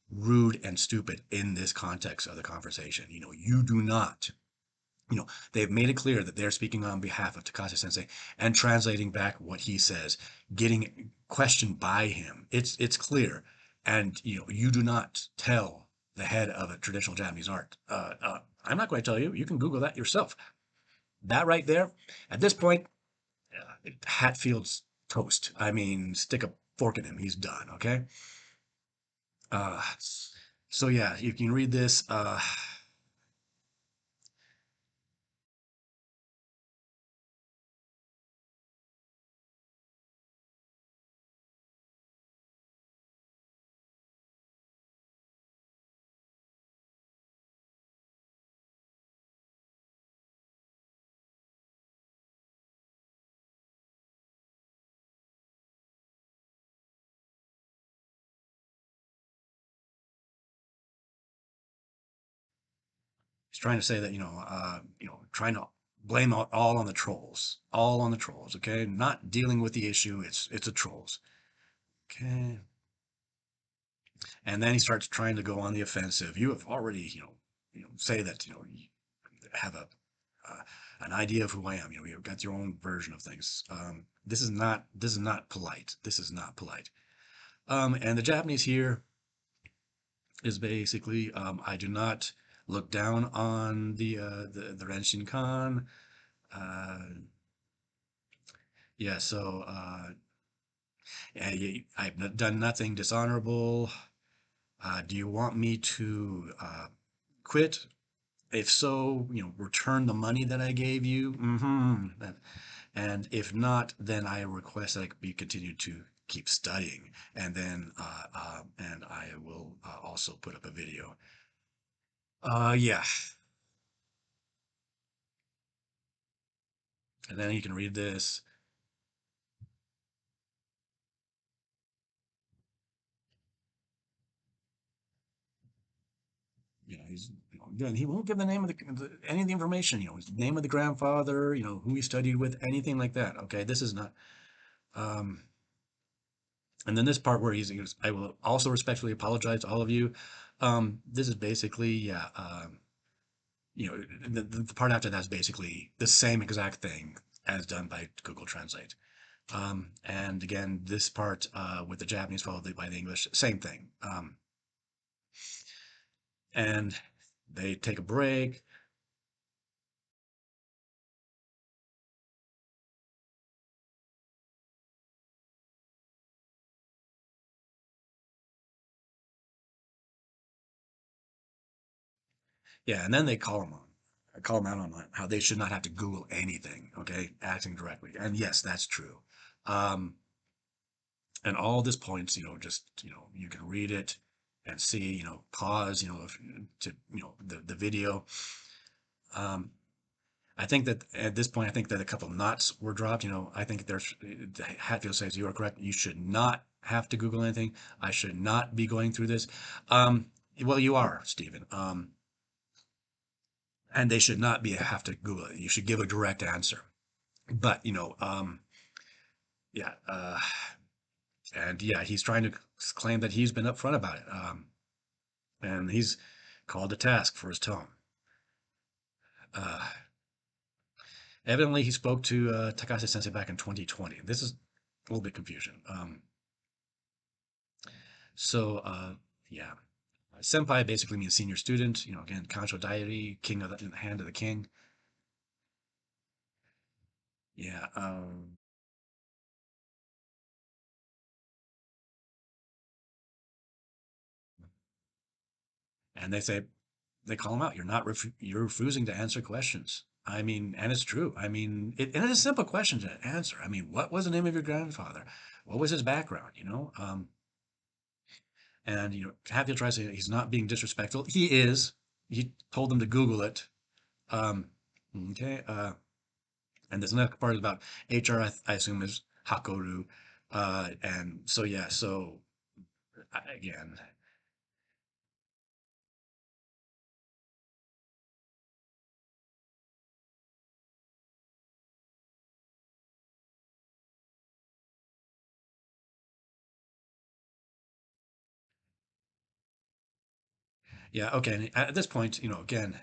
rude and stupid in this context of the conversation. You do not, they've made it clear that they're speaking on behalf of Takase Sensei and translating back what he says, getting questioned by him. It's clear. And, you do not tell the head of a traditional Japanese art. I'm not going to tell you. You can Google that yourself. That right there, at this point, Hatfield's toast. I mean, stick a fork in him. He's done. Okay. Uh, so yeah, you can read this. He's trying to say that, trying to blame out all on the trolls, all on the trolls. Okay, not dealing with the issue. It's the trolls. Okay, and then he starts trying to go on the offensive. You have already, say that, you have an idea of who I am. You've got your own version of things. This is not polite. This is not polite. And the Japanese here is basically, I do not look down on the Renshinkan. Uh, yeah, so I've done nothing dishonorable. Do you want me to quit? If so, return the money that I gave you. And if not, then I request that I be continued to keep studying, and then and I will also put up a video. Yeah, and then you can read this. He's again, he won't give the name of any of the information. His name of the grandfather. Who he studied with, anything like that. Okay, this is not. Um, and then this part where he goes, I will also respectfully apologize to all of you. This is basically, yeah. The part after that is basically the same exact thing as done by Google Translate. And again, this part with the Japanese followed by the English, same thing. And they take a break. Yeah, and then they call them on. I call them out on how they should not have to Google anything, okay? Acting directly. And yes, that's true. Um, and all this points, just, you can read it and see, pause, to, the video. Um, I think that at this point, I think that a couple knots were dropped. I think there's, Hatfield says you are correct. You should not have to Google anything. I should not be going through this. Well, you are, Stephen. And they should not be have to Google it. You should give a direct answer. But yeah, and yeah, he's trying to claim that he's been upfront about it, and he's called to task for his tone. Uh, Evidently, he spoke to Takase Sensei back in 2020. This is a little bit confusion. So yeah, senpai basically means senior student. Again, Kancho Diary, king of in the hand of the king. Yeah. and they call him out. You're refusing to answer questions. I mean, and it's true. I mean, and it's a simple question to answer. I mean, what was the name of your grandfather? What was his background? And Hatfield tries to say he's not being disrespectful. He is. He told them to Google it. Um, okay. And there's another part about HR. I assume is hakoru. And so yeah. So again, yeah. Okay. And at this point, again,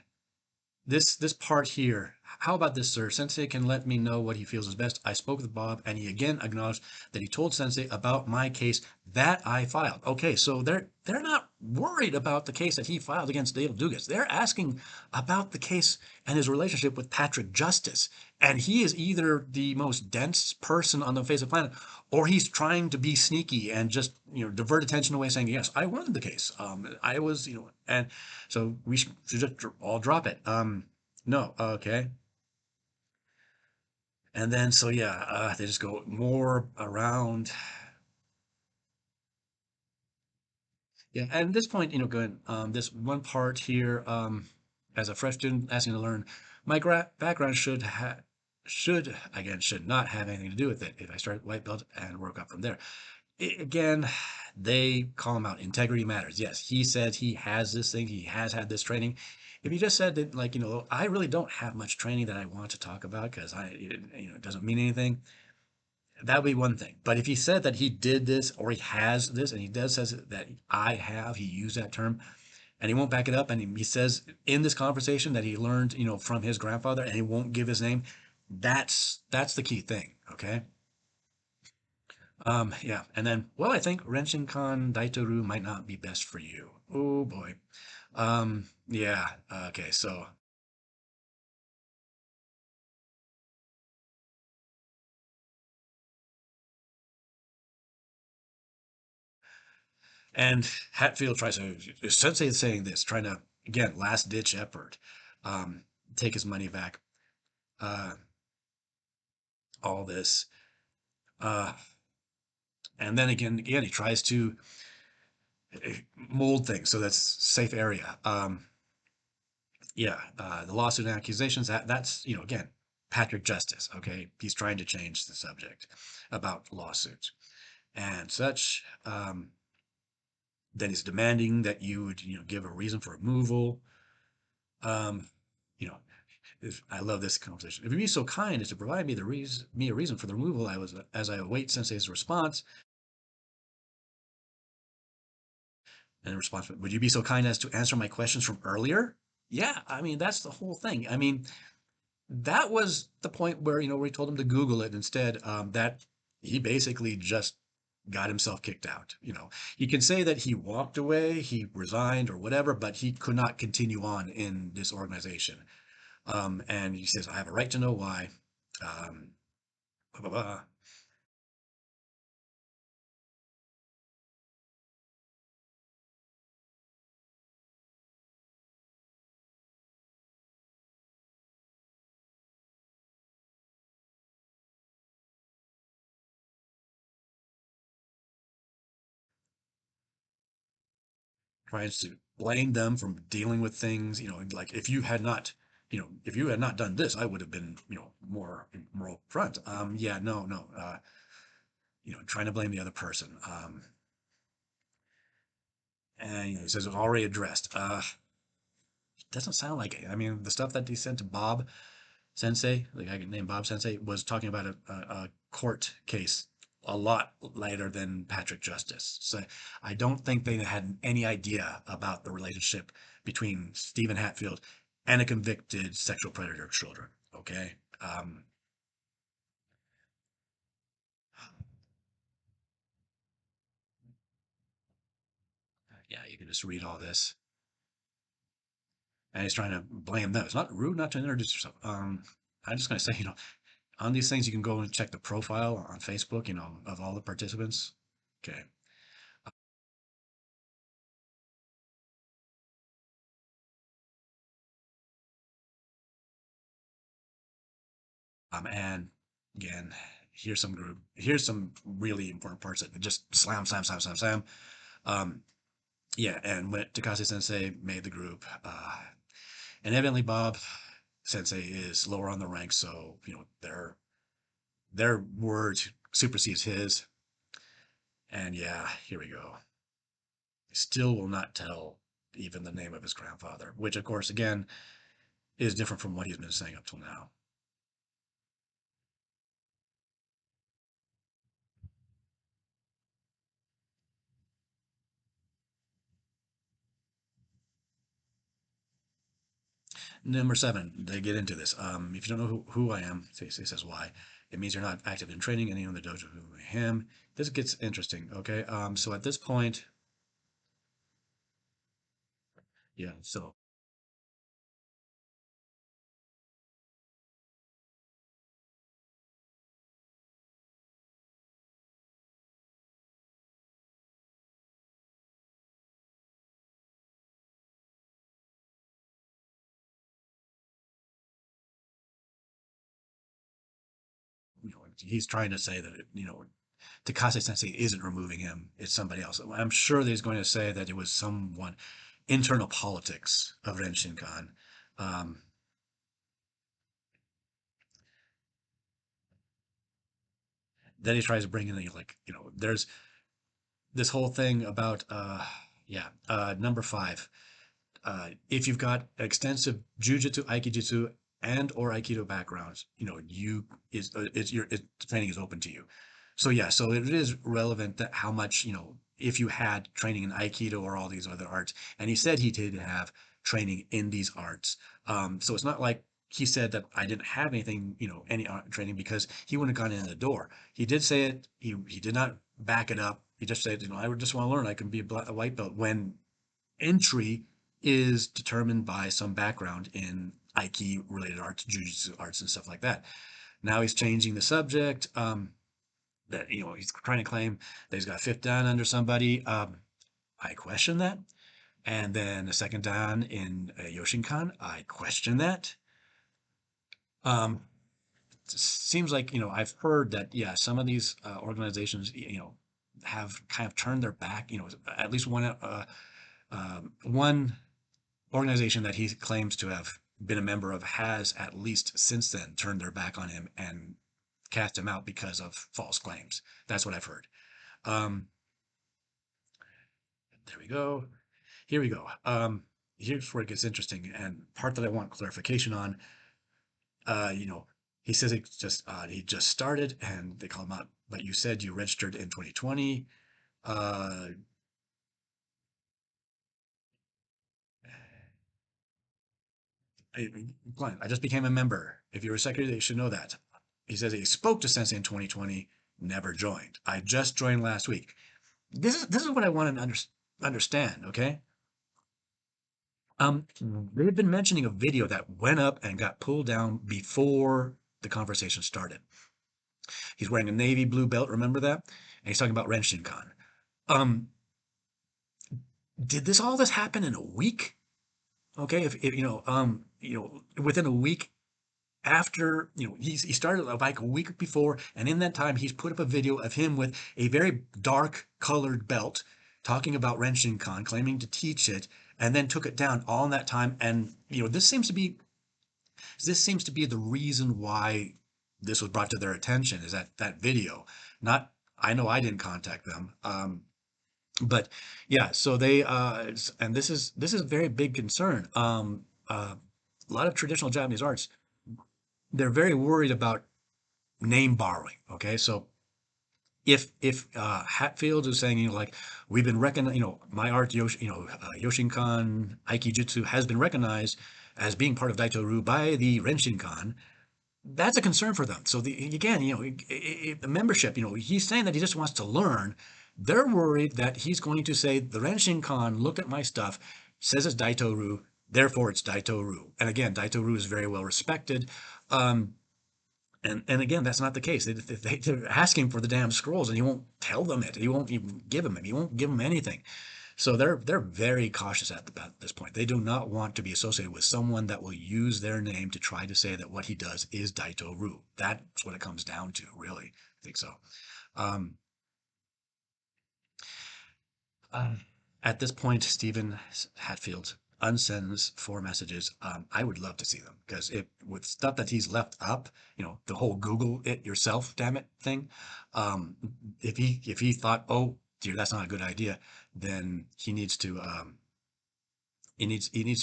this part here, how about this, sir? Sensei can let me know what he feels is best. I spoke with Bob, and he again acknowledged that he told Sensei about my case that I filed. Okay, so they're not worried about the case that he filed against Dale Dugas. They're asking about the case and his relationship with Patrick Justice. And he is either the most dense person on the face of the planet, or he's trying to be sneaky and just divert attention away, saying, "Yes, I won the case. I was and so we should just all drop it." No, okay. And then so yeah, they just go more around. Yeah, and at this point, good. This one part here, as a fresh student asking to learn, my background should not have anything to do with it. If I start at white belt and work up from there, again, they call him out. Integrity matters. Yes, he said he has this thing. He has had this training. If he just said that, like, I really don't have much training that I want to talk about because it doesn't mean anything, that would be one thing. But if he said that he did this or he has this, and he does says that I have, he used that term, and he won't back it up, and he says in this conversation that he learned, from his grandfather, and he won't give his name. That's the key thing. Okay. Yeah, and then, well, I think Renshinkan Daitoru might not be best for you. Oh boy. Yeah. Okay. So, and Hatfield tries to, Sensei is saying this, trying to, again, last ditch effort, um, take his money back. Uh, all this. Uh, and then again, he tries to mold things so that's safe area. Yeah, the lawsuit and accusations, that's, again, Patrick Justice. Okay, he's trying to change the subject about lawsuits and such. Then he's demanding that you would, give a reason for removal. Um, you know, I love this conversation. If you'd be so kind as to provide me a reason for the removal, as I await Sensei's response. And the response, would you be so kind as to answer my questions from earlier? Yeah, I mean, that's the whole thing. I mean, that was the point where, where he told him to Google it instead, that he basically just got himself kicked out. He can say that he walked away, he resigned or whatever, but he could not continue on in this organization. And he says, I have a right to know why. Um, blah, blah, blah. Tries to blame them from dealing with things, like if you had not done this, I would have been, more upfront. Yeah, no, no, trying to blame the other person. And he says it was already addressed. Doesn't sound like it. I mean, the stuff that he sent to Bob Sensei, the guy named Bob Sensei, was talking about a court case a lot later than Patrick Justice. So I don't think they had any idea about the relationship between Stephen Hatfield and a convicted sexual predator of children. Okay. Um, yeah, you can just read all this. And he's trying to blame them. It's not rude not to introduce yourself. I'm just going to say, on these things, you can go and check the profile on Facebook, of all the participants. Okay. And again, here's some really important parts that just slam, slam, slam, slam, slam. Um, yeah, and when Takase Sensei made the group, and evidently Bob Sensei is lower on the rank, so their word supersedes his. And yeah, here we go. Still will not tell even the name of his grandfather, which of course again is different from what he's been saying up till now. Number seven, they get into this. If you don't know who I am, he says why. It means you're not active in training anyone in the dojo who him. This gets interesting. Okay. So at this point, yeah. So he's trying to say that Takase Sensei isn't removing him; it's somebody else. I'm sure that he's going to say that it was someone internal politics of Renshinkan. Um, then he tries to bring in like there's this whole thing about yeah number five. If you've got extensive jujitsu, aikijutsu, and or aikido backgrounds, you it's your training is open to you. So yeah, so it is relevant that how much if you had training in aikido or all these other arts, and he said he did have training in these arts. So it's not like he said that I didn't have anything, any art training because he wouldn't have gone in the door. He did say it. He did not back it up. He just said, I would just want to learn. I can be a white belt when entry is determined by some background in Aiki related arts, Jujutsu arts, and stuff like that. Now he's changing the subject. That he's trying to claim that he's got fifth dan under somebody. I question that. And then a second dan in Yoshinkan, I question that. Um, Seems like I've heard that some of these organizations have kind of turned their back. At least one organization that he claims to have been a member of has at least since then turned their back on him and cast him out because of false claims. That's what I've heard. Um, there we go. Here we go. Here's where it gets interesting and part that I want clarification on. You know, he says he just started and they call him out, but you said you registered in 2020. Uh, I, I just became a member. If you're a secretary, you should know that. He says he spoke to Sensei in 2020, never joined. I just joined last week. This is what I want to understand. Okay. They've been mentioning a video that went up and got pulled down before the conversation started. He's wearing a navy blue belt. Remember that? And he's talking about Renshinkan. Um, did all this happen in a week? Okay, if within a week after he started like a week before, and in that time he's put up a video of him with a very dark colored belt talking about Renshinkan, claiming to teach it, and then took it down all in that time. And this seems to be the reason why this was brought to their attention is that video. Not I know I didn't contact them. But yeah, so and this is a very big concern. A lot of traditional Japanese arts, they're very worried about name borrowing. Okay, so if Hatfield is saying like we've been recognized, my art Yoshinkan Aikijutsu has been recognized as being part of Daito-ryu by the Renshinkan, that's a concern for them. So again, the membership, he's saying that he just wants to learn. They're worried that he's going to say the Renshinkan looked at my stuff, says it's Daito-ryu, therefore it's Daito-ryu. And again, Daito-ryu is very well respected. Um, and again, that's not the case. They're asking for the damn scrolls, and he won't tell them it. He won't even give them it. He won't give them anything. So they're very cautious at this point. They do not want to be associated with someone that will use their name to try to say that what he does is Daito Ru. That's what it comes down to, really. I think so. Um, uh, at this point, Stephen Hatfield unsends 4 messages. I would love to see them because if with stuff that he's left up, the whole Google it yourself, damn it thing. Um, if he thought, oh dear, that's not a good idea, then he needs to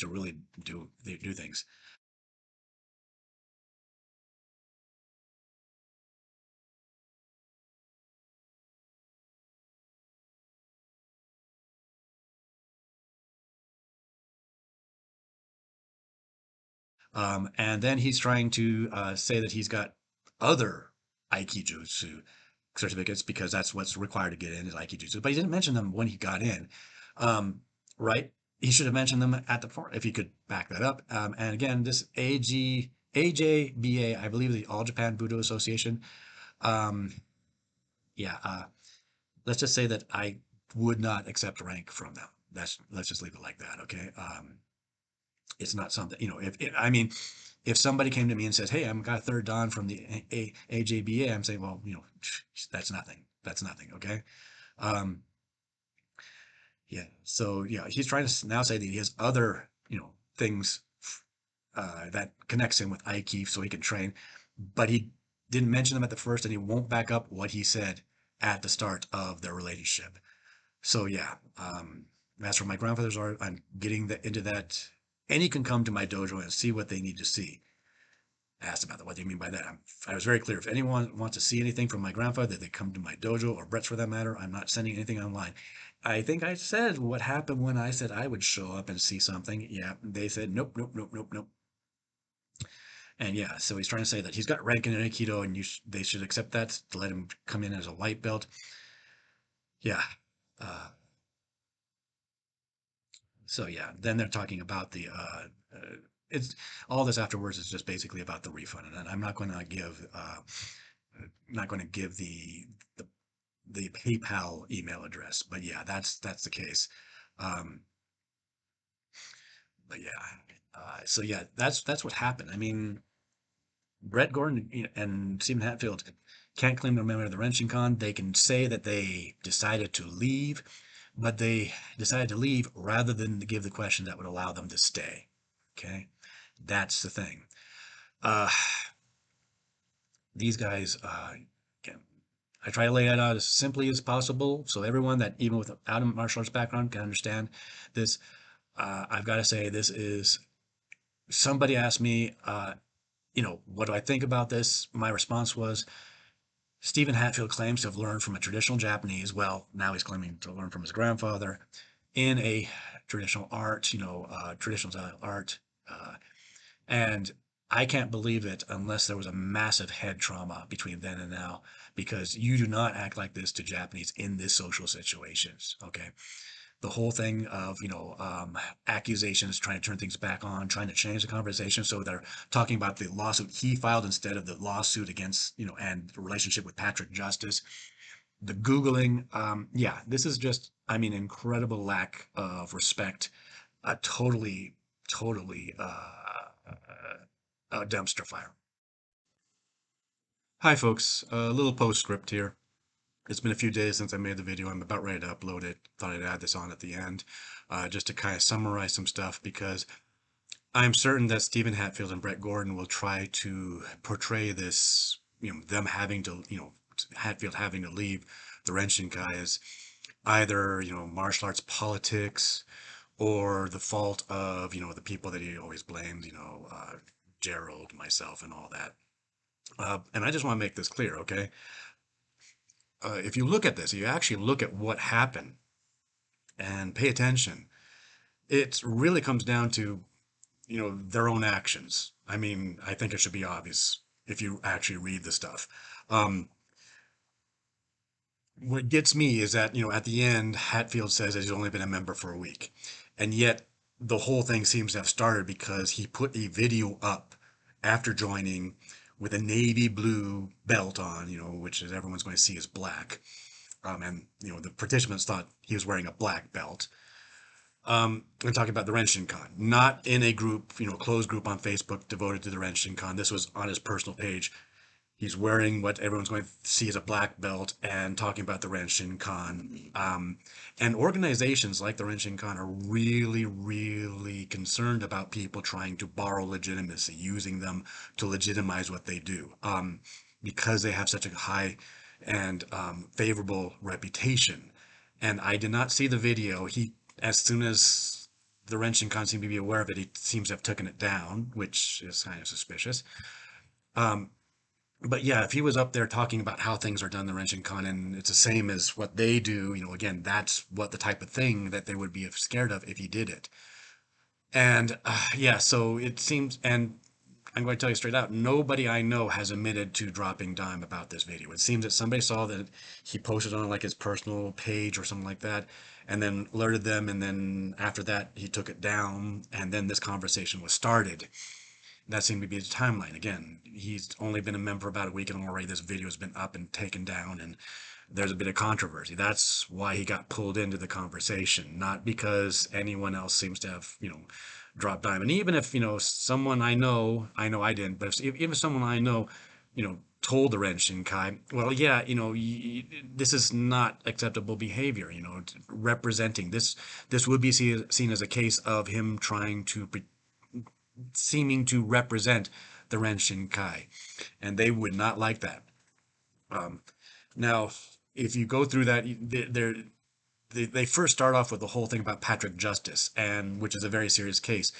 really do things. And then he's trying to say that he's got other aikijutsu certificates because that's what's required to get in is aikijutsu. But he didn't mention them when he got in, um, right? He should have mentioned them at the front if he could back that up. And again, this AJBA, I believe the All Japan Budo Association. Um, yeah, let's just say that I would not accept rank from them. Let's just leave it like that, okay? It's not something, I mean, if somebody came to me and says, hey, I'm got a third dan from the AJBA, I'm saying, well, that's nothing. That's nothing. Okay. Um, yeah. So, yeah, he's trying to now say that he has other, things that connects him with Ike so he can train, but he didn't mention them at the first and he won't back up what he said at the start of their relationship. So yeah, as for my grandfather's art, I'm getting into that. Any can come to my dojo and see what they need to see. Asked about that. What do you mean by that? I was very clear. If anyone wants to see anything from my grandfather, they come to my dojo or Brett's for that matter. I'm not sending anything online. I think I said what happened when I said I would show up and see something. Yeah, they said nope, nope, nope, nope, nope. And yeah, so he's trying to say that he's got rank in Aikido and they should accept that to let him come in as a light belt. Yeah. Uh, So yeah, then they're talking about it's all this afterwards is just basically about the refund, and I'm not going to give the the PayPal email address, but yeah, that's the case. Um, but yeah, so yeah, that's what happened. I mean, Brett Gordon and Stephen Hatfield can't claim to remember the Renshinkan. They can say that they decided to leave, but they decided to leave rather than to give the question that would allow them to stay. Okay, that's the thing. Uh, these guys, again, I try to lay it out as simply as possible so everyone that even without a martial arts background can understand this. I've got to say, this is somebody asked me, what do I think about this? My response was, Stephen Hatfield claims to have learned from a traditional Japanese. Well, now he's claiming to learn from his grandfather in a traditional art, traditional style art. Uh, and I can't believe it unless there was a massive head trauma between then and now, because you do not act like this to Japanese in this social situations. Okay, the whole thing of accusations, trying to turn things back on, trying to change the conversation, so they're talking about the lawsuit he filed instead of the lawsuit against and the relationship with Patrick Justice, the googling. Yeah, this is just, I mean, incredible lack of respect, a totally a dumpster fire. Hi folks, a little postscript here. It's been a few days since I made the video. I'm about ready to upload it. Thought I'd add this on at the end, just to kind of summarize some stuff, because I'm certain that Stephen Hatfield and Brett Gordon will try to portray this, them having to, Hatfield having to leave the Renshinkai as either, martial arts politics or the fault of, the people that he always blames, Gerald, myself, and all that. And I just want to make this clear, okay? If you look at this, you actually look at what happened and pay attention, it really comes down to, their own actions. I mean, I think it should be obvious if you actually read the stuff. Um, what gets me is that, at the end, Hatfield says that he's only been a member for a week. And yet the whole thing seems to have started because he put a video up after joining with a navy blue belt on, which is everyone's going to see is black. And the participants thought he was wearing a black belt. I'm talking about the Renshinkan, not in a group, closed group on Facebook devoted to the Renshinkan. This was on his personal page. He's wearing what everyone's going to see as a black belt and talking about the Renshinkan. And organizations like the Renshinkan are really, really concerned about people trying to borrow legitimacy, using them to legitimize what they do, because they have such a high and favorable reputation. And I did not see the video. As soon as the Renshinkan seemed to be aware of it, he seems to have taken it down, which is kind of suspicious. Um, but yeah, if he was up there talking about how things are done in the Renshinkan and it's the same as what they do, again, that's what the type of thing that they would be scared of if he did it. And yeah, so it seems, and I'm going to tell you straight out, nobody I know has admitted to dropping dime about this video. It seems that somebody saw that he posted on like his personal page or something like that, and then alerted them, and then after that he took it down, and then this conversation was started. That seemed to be the timeline. Again, he's only been a member about a week, and already this video has been up and taken down, and there's a bit of controversy. That's why he got pulled into the conversation, not because anyone else seems to have, dropped dime. And even if, someone I know I didn't, but even if someone I know, told the Renshin Kai, well, yeah, this is not acceptable behavior, representing this would be seen as a case of him trying to seeming to represent the Renshin Kai, and they would not like that. Um, Now, if you go through that, they first start off with the whole thing about Patrick Justice, and which is a very serious case.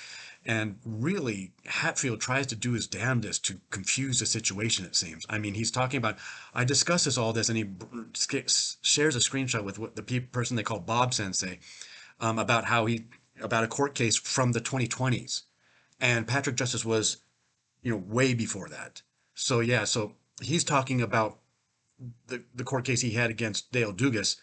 And really, Hatfield tries to do his damnedest to confuse the situation, it seems. I mean, he's talking about, I discuss all this, and he shares a screenshot with what the person they call Bob Sensei, about about a court case from the 2020s. And Patrick Justice was, way before that. So yeah, so he's talking about the court case he had against Dale Dugas,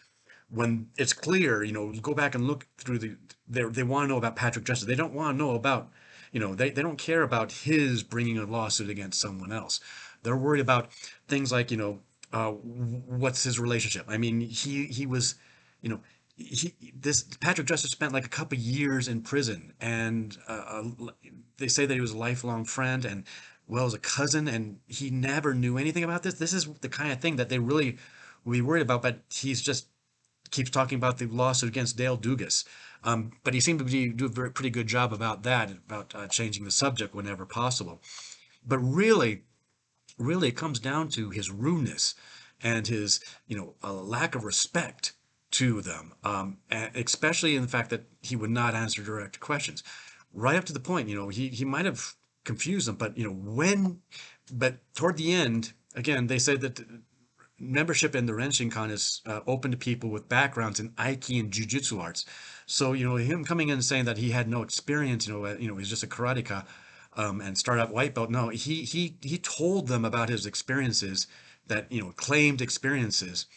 when it's clear, go back and look through they want to know about Patrick Justice. They don't want to know about, they don't care about his bringing a lawsuit against someone else. They're worried about things like, what's his relationship. I mean, he was, you know, this Patrick Justice spent like a couple years in prison, and they say that he was a lifelong friend and well as a cousin, and he never knew anything about this. This is the kind of thing that they really would be worried about, but he's just keeps talking about the lawsuit against Dale Dugas. But he seemed to do a pretty good job about that, about changing the subject whenever possible. But really, it comes down to his rudeness and his, a lack of respect to them, especially in the fact that he would not answer direct questions. Right up to the point, he might have confused them, but, but toward the end, again, they said that membership in the Renshinkan is open to people with backgrounds in Aiki and Jiu-Jitsu arts. So, him coming in and saying that he had no experience, he's just a karateka, and start out white belt. No, he told them about his experiences, that, claimed experiences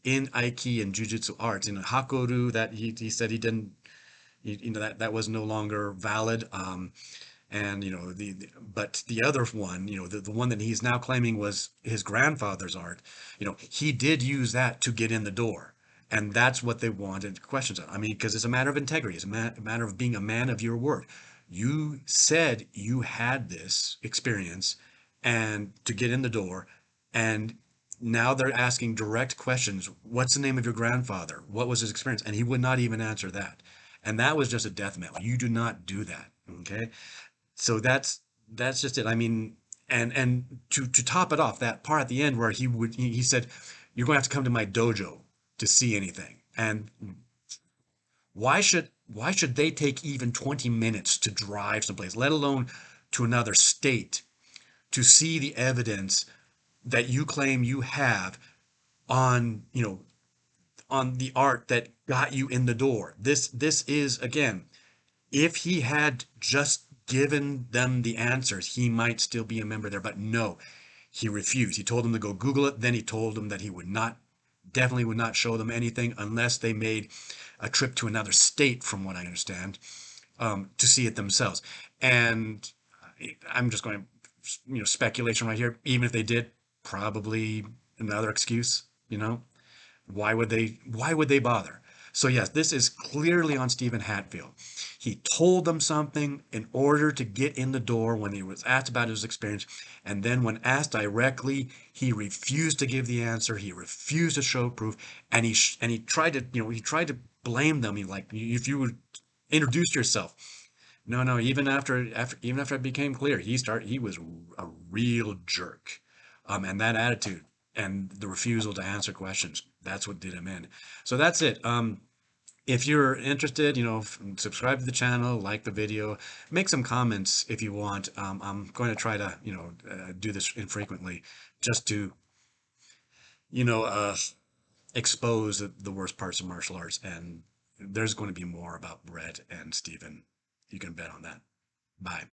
in Aiki and Jiu-Jitsu arts. In Hakoru, that he said he didn't, that was no longer valid. And but the other one, the one that he's now claiming was his grandfather's art, he did use that to get in the door, and that's what they wanted questions on. I mean, because it's a matter of integrity, it's a matter of being a man of your word. You said you had this experience and to get in the door, and now they're asking direct questions. What's the name of your grandfather? What was his experience? And he would not even answer that. And that was just a death knell. You do not do that. Okay. So that's just it. I mean, and to top it off, that part at the end where he said, "You're going to have to come to my dojo to see anything." And why should they take even 20 minutes to drive someplace, let alone to another state, to see the evidence that you claim you have on, on the art that got you in the door? This is, again, if he had just given them the answers, he might still be a member there. But no, he refused. He told them to go Google it. Then he told them that he definitely would not show them anything unless they made a trip to another state, from what I understand, to see it themselves. And I'm just going to, speculation right here. Even if they did, probably another excuse. Why would they bother? So yes, this is clearly on Stephen Hatfield. He told them something in order to get in the door when he was asked about his experience, and then when asked directly, he refused to give the answer. He refused to show proof, and he tried to, he tried to blame them. He like, if you would introduce yourself. No, no. Even after it became clear, he was a real jerk, and that attitude and the refusal to answer questions. That's what did him in. So that's it. If you're interested, subscribe to the channel, like the video, make some comments if you want. I'm going to try to, do this infrequently just to, you know, uh, expose the worst parts of martial arts. And there's going to be more about Brett and Stephen. You can bet on that. Bye.